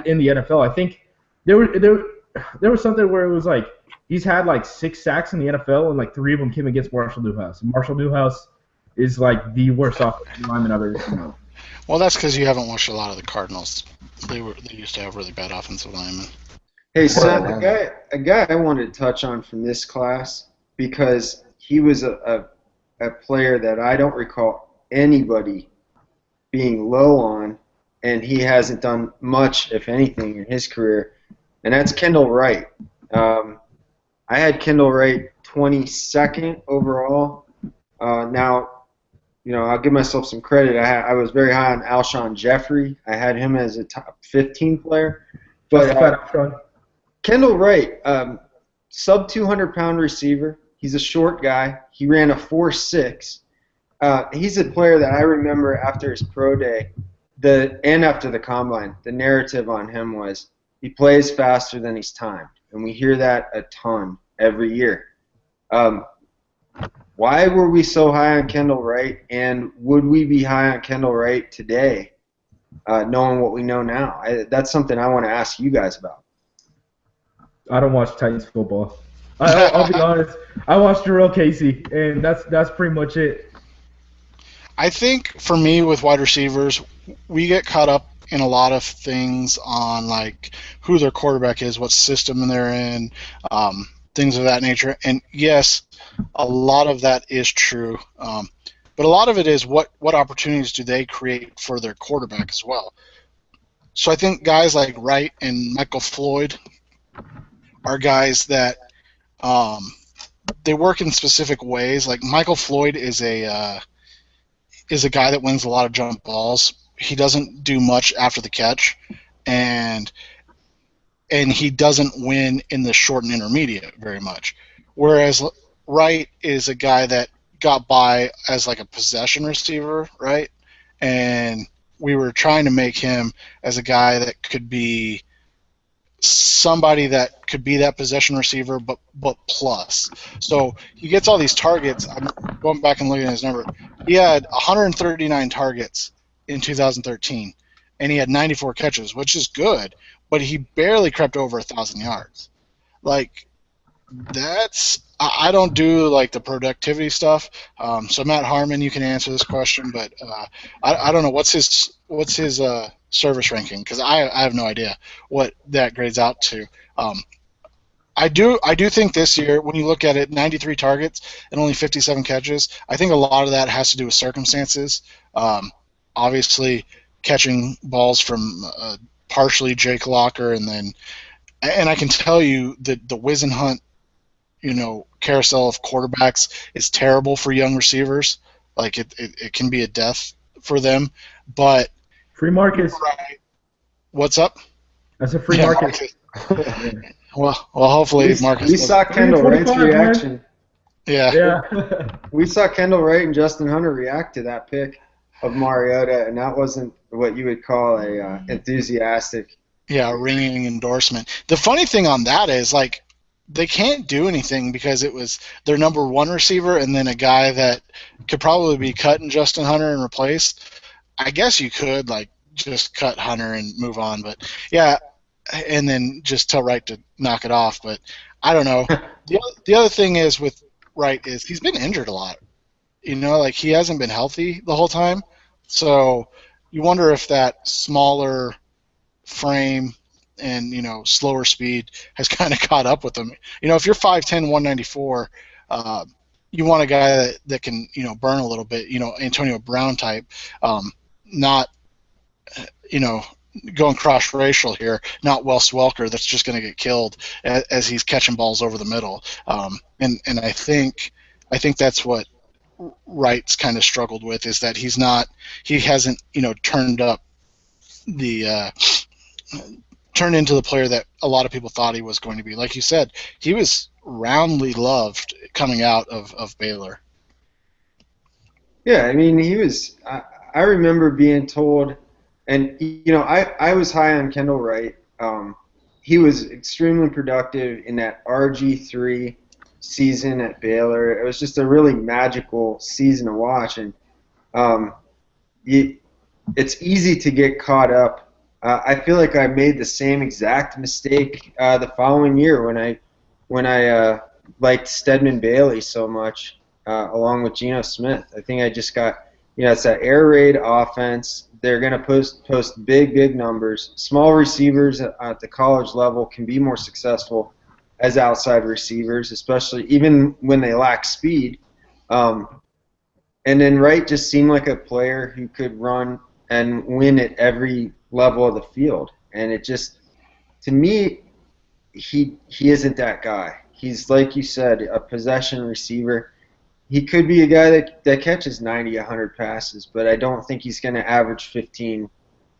in the NFL. I think there was something where it was like he's had like 6 sacks in the NFL, and like 3 of them came against Marshall Newhouse. And Marshall Newhouse is like the worst offensive lineman I've ever seen. Well, that's because you haven't watched a lot of the Cardinals. They used to have really bad offensive linemen. Hey, son, a guy I wanted to touch on from this class because he was a player that I don't recall anybody being low on, and he hasn't done much, if anything, in his career, and that's Kendall Wright. I had Kendall Wright 22nd overall. Now, I'll give myself some credit. I was very high on Alshon Jeffrey. I had him as a top 15 player. But Kendall Wright, sub 200-pound receiver. He's a short guy. He ran a 4.6. He's a player that I remember after his pro day and after the combine, the narrative on him was he plays faster than he's timed. And we hear that a ton every year. Why were we so high on Kendall Wright, and would we be high on Kendall Wright today, knowing what we know now? That's something I want to ask you guys about. I don't watch Titans football. I'll be honest. I watch Jarrell Casey, and that's pretty much it. I think for me with wide receivers, we get caught up in a lot of things on like who their quarterback is, what system they're in, things of that nature. And yes, a lot of that is true, but a lot of it is what opportunities do they create for their quarterback as well. So I think guys like Wright and Michael Floyd are guys that they work in specific ways. Like Michael Floyd is a guy that wins a lot of jump balls. He doesn't do much after the catch, and he doesn't win in the short and intermediate very much. Whereas Wright is a guy that got by as like a possession receiver, right? And we were trying to make him as a guy that could be somebody that could be that possession receiver, but plus. So he gets all these targets. I'm going back and looking at his number. He had 139 targets in 2013, and he had 94 catches, which is good, but he barely crept over 1,000 yards. Like, I don't do like the productivity stuff. So Matt Harmon, you can answer this question, but I don't know what's his service ranking, because I have no idea what that grades out to. Um, I do think this year, when you look at it, 93 targets and only 57 catches, I think a lot of that has to do with circumstances. Um, Obviously, catching balls from partially Jake Locker, and I can tell you that the Wiz and Hunt, carousel of quarterbacks is terrible for young receivers. Like it can be a death for them. But Free Marcus. right, what's up? That's a free Yeah, Marcus. Marcus. Well, hopefully Marcus. We saw Kendall Wright's 25, man. reaction. Yeah. Yeah. We saw Kendall Wright and Justin Hunter react to that pick of Mariota, and that wasn't what you would call a enthusiastic. Yeah, ringing endorsement. The funny thing on that is, like, they can't do anything because it was their number one receiver and then a guy that could probably be cut in Justin Hunter and replaced. I guess you could, like, just cut Hunter and move on, but yeah, and then just tell Wright to knock it off. But I don't know. The other thing is with Wright is he's been injured a lot. Like, he hasn't been healthy the whole time. So you wonder if that smaller frame and slower speed has kind of caught up with them. If you're 5'10", 194, you want a guy that can burn a little bit. Antonio Brown type, not going cross racial here, not Wes Welker that's just going to get killed as he's catching balls over the middle. And I think that's what Wright's kind of struggled with, is that he hasn't turned into the player that a lot of people thought he was going to be. Like you said, he was roundly loved coming out of Baylor. Yeah, I mean, he was. I remember being told, and I was high on Kendall Wright. He was extremely productive in that RG3 season at Baylor. It was just a really magical season to watch, and it's easy to get caught up. I feel like I made the same exact mistake the following year when I liked Stedman Bailey so much, along with Geno Smith. I think I just got, it's that air raid offense. They're going to post big numbers. Small receivers at the college level can be more successful as outside receivers, especially even when they lack speed. And then Wright just seemed like a player who could run and win at every level of the field. And it just, to me, he isn't that guy. He's, like you said, a possession receiver. He could be a guy that catches 90, 100 passes, but I don't think he's going to average 15,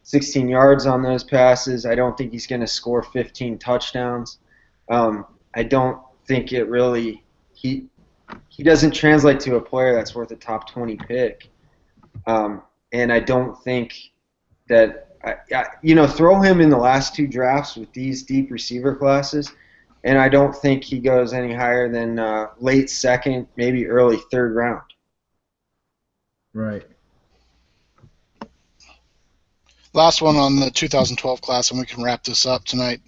16 yards on those passes. I don't think he's going to score 15 touchdowns. I don't think it really he doesn't translate to a player that's worth a top 20 pick. And I don't think that throw him in the last two drafts with these deep receiver classes, and I don't think he goes any higher than late second, maybe early third round. Right. Last one on the 2012 class, and we can wrap this up tonight.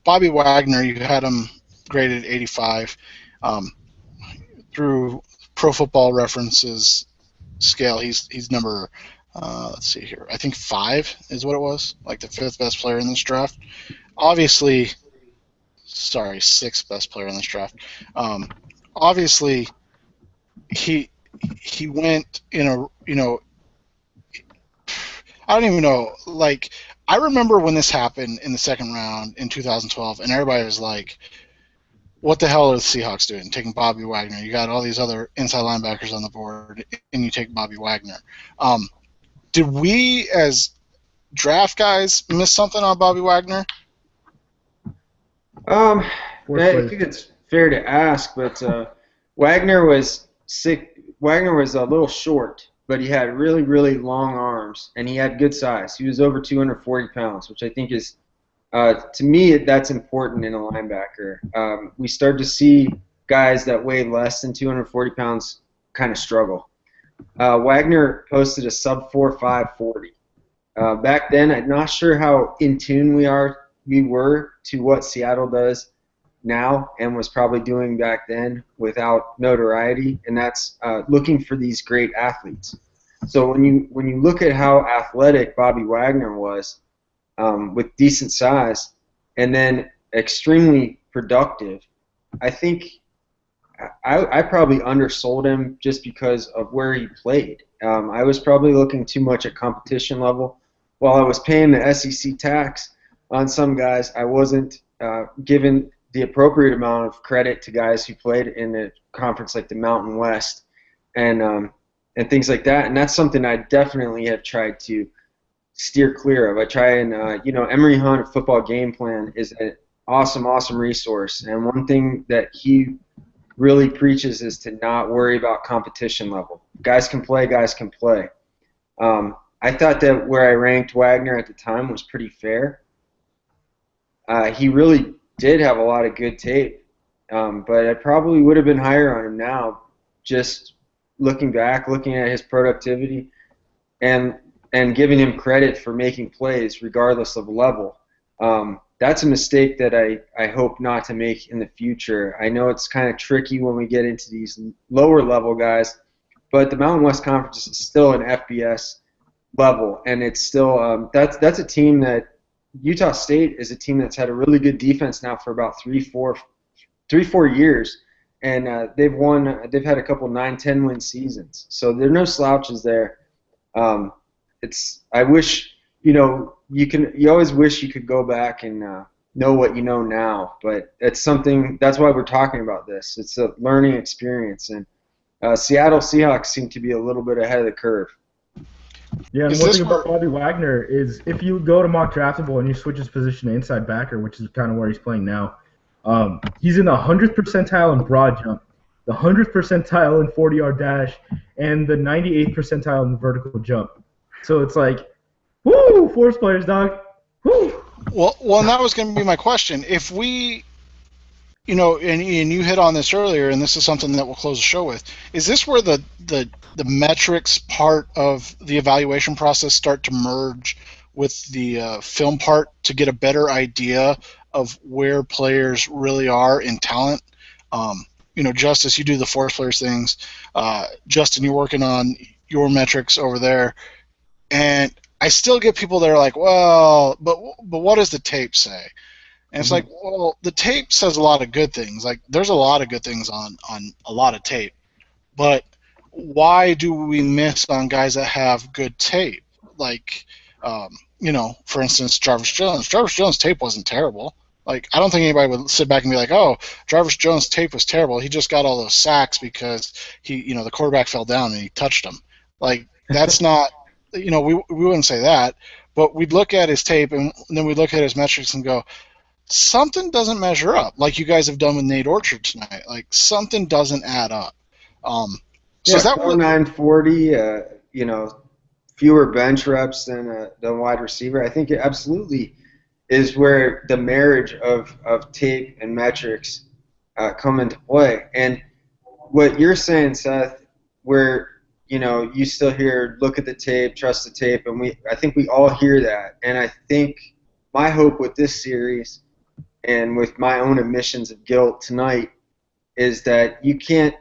Bobby Wagner, you had him graded 85. Through Pro Football References scale, he's number, let's see here, I think 5 is what it was, like the 5th best player in this draft. Obviously, sorry, 6th best player in this draft. Obviously, he went in a, I don't even know, like, I remember when this happened in the second round in 2012, and everybody was like, what the hell are the Seahawks doing, taking Bobby Wagner? You got all these other inside linebackers on the board, and you take Bobby Wagner. Did we, as draft guys, miss something on Bobby Wagner? I think it's fair to ask, but Wagner was sick. Wagner was a little short, but he had really, really long arms, and he had good size. He was over 240 pounds, which I think is, to me, that's important in a linebacker. We start to see guys that weigh less than 240 pounds kind of struggle. Wagner posted a sub 4.540. Back then, I'm not sure how in tune we were to what Seattle does now and was probably doing back then without notoriety, and that's looking for these great athletes. So when you look at how athletic Bobby Wagner was, with decent size, and then extremely productive, I think I probably undersold him just because of where he played. I was probably looking too much at competition level. While I was paying the SEC tax on some guys, I wasn't given the appropriate amount of credit to guys who played in a conference like the Mountain West and things like that. And that's something I definitely have tried to steer clear of. I try and Emory Hunt Football Game Plan is an awesome resource. And one thing that he really preaches is to not worry about competition level. Guys can play, guys can play. I thought that where I ranked Wagner at the time was pretty fair. He really did have a lot of good tape, but I probably would have been higher on him now, just looking back, looking at his productivity, and giving him credit for making plays regardless of level. That's a mistake that I hope not to make in the future. I know it's kind of tricky when we get into these lower level guys, but the Mountain West Conference is still an FBS level, and it's still that's a team that Utah State is a team that's had a really good defense now for about 3-4 years, and they've had a couple 9-10 win seasons, so there are no slouches there. I wish you always wish you could go back and know what you know now, but that's why we're talking about this. It's a learning experience, and Seattle Seahawks seem to be a little bit ahead of the curve. Yeah, and one thing about Bobby Wagner is if you go to mock draftable and you switch his position to inside backer, which is kind of where he's playing now, he's in the 100th percentile in broad jump, the 100th percentile in 40-yard dash, and the 98th percentile in the vertical jump. So it's like, woo, force players, dog. Woo. Well, and that was going to be my question. If we, and you hit on this earlier, and this is something that we'll close the show with, is this where the metrics part of the evaluation process start to merge with the film part to get a better idea of where players really are in talent? Justice, you do the force players things. Justin, you're working on your metrics over there. And I still get people that are like, well, but what does the tape say? And it's like, well, the tape says a lot of good things. Like, there's a lot of good things on a lot of tape. But why do we miss on guys that have good tape? Like, for instance, Jarvis Jones. Jarvis Jones' tape wasn't terrible. Like, I don't think anybody would sit back and be like, oh, Jarvis Jones' tape was terrible. He just got all those sacks because the quarterback fell down and he touched him. Like, that's not, we wouldn't say that. But we'd look at his tape and then we'd look at his metrics and go, something doesn't measure up, like you guys have done with Nate Orchard tonight. Like, something doesn't add up. So is that 940? Fewer bench reps than wide receiver. I think it absolutely is where the marriage of tape and metrics come into play. And what you're saying, Seth, where you still hear look at the tape, trust the tape, and I think we all hear that. And I think my hope with this series and with my own admissions of guilt tonight is that you can't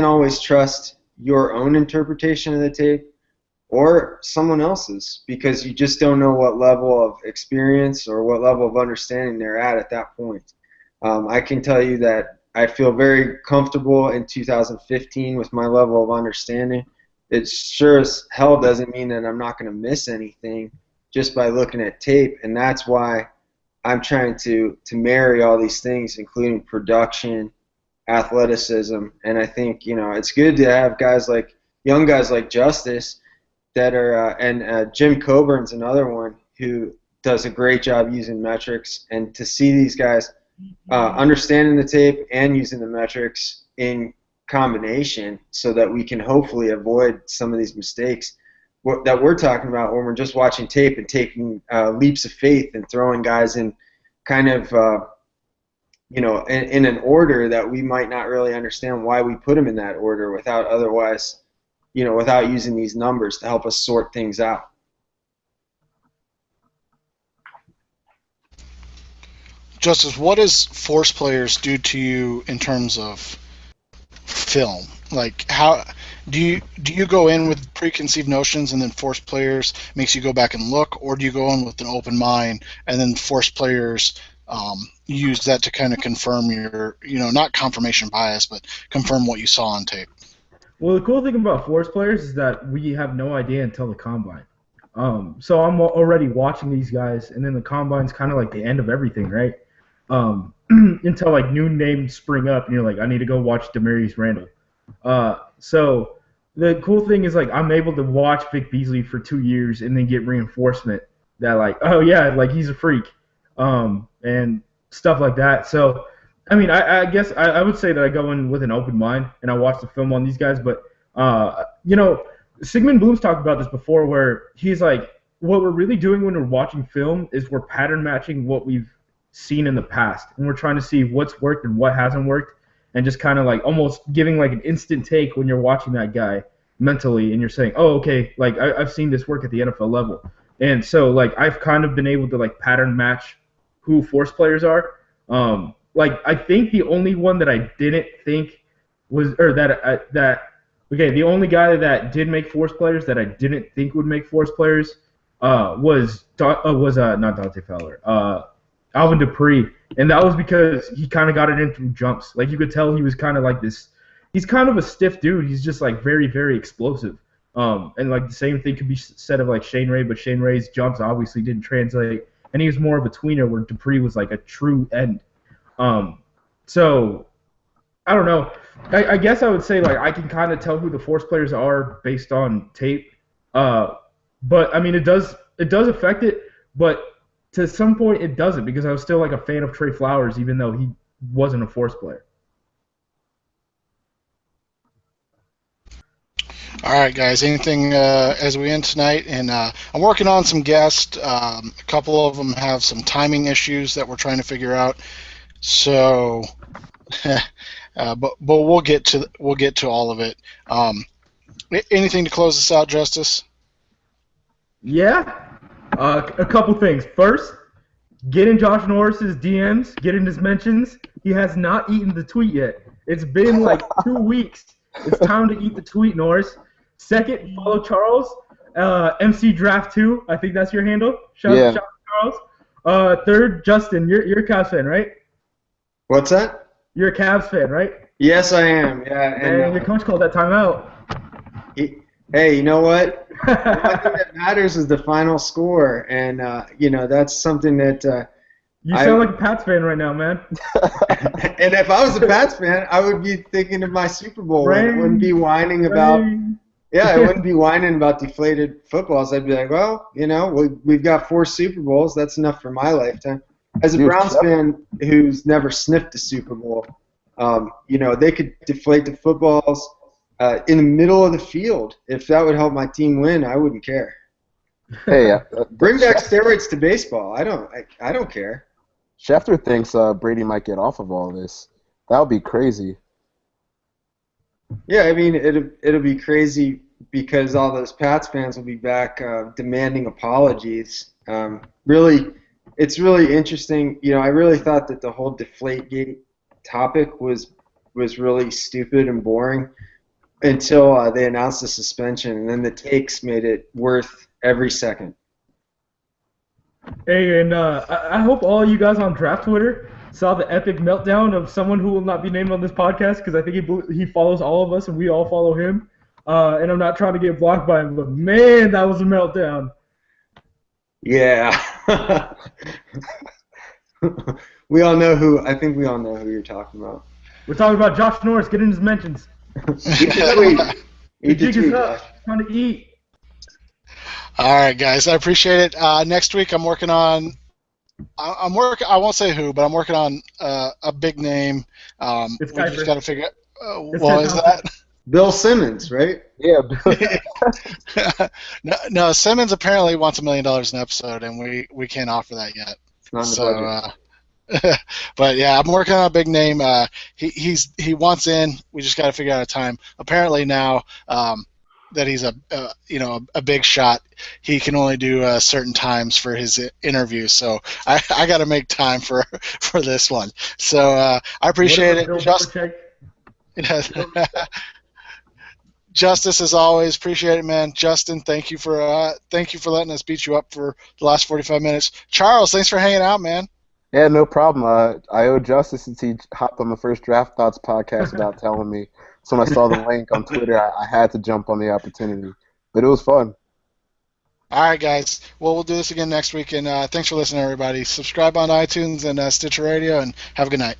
always trust your own interpretation of the tape or someone else's, because you just don't know what level of experience or what level of understanding they're at that point. I can tell you that I feel very comfortable in 2015 with my level of understanding. It sure as hell doesn't mean that I'm not going to miss anything just by looking at tape, and that's why I'm trying to marry all these things, including production, athleticism, and I think it's good to have young guys like Justice that are and Jim Coburn's another one who does a great job using metrics, and to see these guys understanding the tape and using the metrics in combination so that we can hopefully avoid some of these mistakes that we're talking about when we're just watching tape and taking leaps of faith and throwing guys in kind of in an order that we might not really understand why we put them in that order without using these numbers to help us sort things out. Justice, what does force players do to you in terms of film? Like, how do you go in with preconceived notions and then force players makes you go back and look, or do you go in with an open mind and then force players use that to kind of confirm your, not confirmation bias, but confirm what you saw on tape? Well, the cool thing about force players is that we have no idea until the combine. So I'm already watching these guys, and then the combine's kind of like the end of everything, right? Until like new names spring up, and you're like, I need to go watch Demarius Randall. So the cool thing is like I'm able to watch Vic Beasley for 2 years and then get reinforcement that like, oh yeah, like he's a freak, and stuff like that. So I mean, I guess I would say that I go in with an open mind and I watch the film on these guys, but Sigmund Bloom's talked about this before, where he's like, what we're really doing when we're watching film is we're pattern matching what we've seen in the past, and we're trying to see what's worked and what hasn't worked, and just kind of like almost giving like an instant take when you're watching that guy mentally, and you're saying, oh, okay, like I've seen this work at the NFL level, and so like I've kind of been able to like pattern match who force players are. Like I think the only one that I didn't think was, or the only guy that did make force players that I didn't think would make force players was not Dante Fowler, Alvin Dupree, and that was because he kind of got it in through jumps. Like you could tell he was kind of like this. He's kind of a stiff dude. He's just like very, very explosive. And like the same thing could be said of like Shane Ray, but Shane Ray's jumps obviously didn't translate, and he was more of a tweener where Dupree was like a true end. So I don't know. I guess I would say like I can kind of tell who the force players are based on tape. But I mean it does affect it, but to some point it doesn't, because I was still like a fan of Trey Flowers even though he wasn't a force player. All right, guys. Anything as we end tonight? And I'm working on some guests. A couple of them have some timing issues that we're trying to figure out. So, but we'll get to all of it. Anything to close this out, Justice? Yeah. A couple things. First, get in Josh Norris's DMs, get in his mentions. He has not eaten the tweet yet. It's been like 2 weeks. It's time to eat the tweet, Norris. Second, follow Charles, MC Draft 2. I think that's your handle. Shout out to Charles. Third, Justin, you're a Cavs fan, right? What's that? You're a Cavs fan, right? Yes, I am. Yeah, and your coach called that timeout. Hey, you know what? The only thing that matters is the final score, and that's something that. You sound like a Pats fan right now, man. And if I was a Pats fan, I would be thinking of my Super Bowl win. I wouldn't be whining about. Yeah, I wouldn't be whining about deflated footballs. I'd be like, well, we've got 4 Super Bowls. That's enough for my lifetime. As a Browns fan who's never sniffed a Super Bowl, they could deflate the footballs in the middle of the field. If that would help my team win, I wouldn't care. Hey, bring back steroids to baseball. I don't care. Schefter thinks Brady might get off of all this. That would be crazy. Yeah, I mean, it'll be crazy because all those Pats fans will be back demanding apologies. Really, it's really interesting. I really thought that the whole Deflategate topic was really stupid and boring until they announced the suspension, and then the takes made it worth every second. Hey, and I hope all you guys on Draft Twitter saw the epic meltdown of someone who will not be named on this podcast, because I think he follows all of us and we all follow him. And I'm not trying to get blocked by him, but man, that was a meltdown. Yeah. We all know who. I think we all know who you're talking about. We're talking about Josh Norris. Get in his mentions. Eat the tweet. Eat the tweet. Trying to eat. All right, guys. I appreciate it. Next week, I'm working on. I won't say who, but I'm working on a big name. We just got to figure out. What is that? Bill Simmons, right? Yeah. No, Simmons apparently wants $1 million an episode, and we can't offer that yet. It's not in the budget. But yeah, I'm working on a big name. He wants in. We just got to figure out a time. Apparently now that he's a big shot, he can only do certain times for his interviews. So I got to make time for this one. So I appreciate it. Bill Belichick? Justice, as always, appreciate it, man. Justin, thank you for letting us beat you up for the last 45 minutes. Charles, thanks for hanging out, man. Yeah, no problem. I owe Justice since he hopped on the first Draft Thoughts podcast without telling me. So when I saw the link on Twitter, I had to jump on the opportunity. But it was fun. All right, guys. Well, we'll do this again next week, and thanks for listening, everybody. Subscribe on iTunes and Stitcher Radio, and have a good night.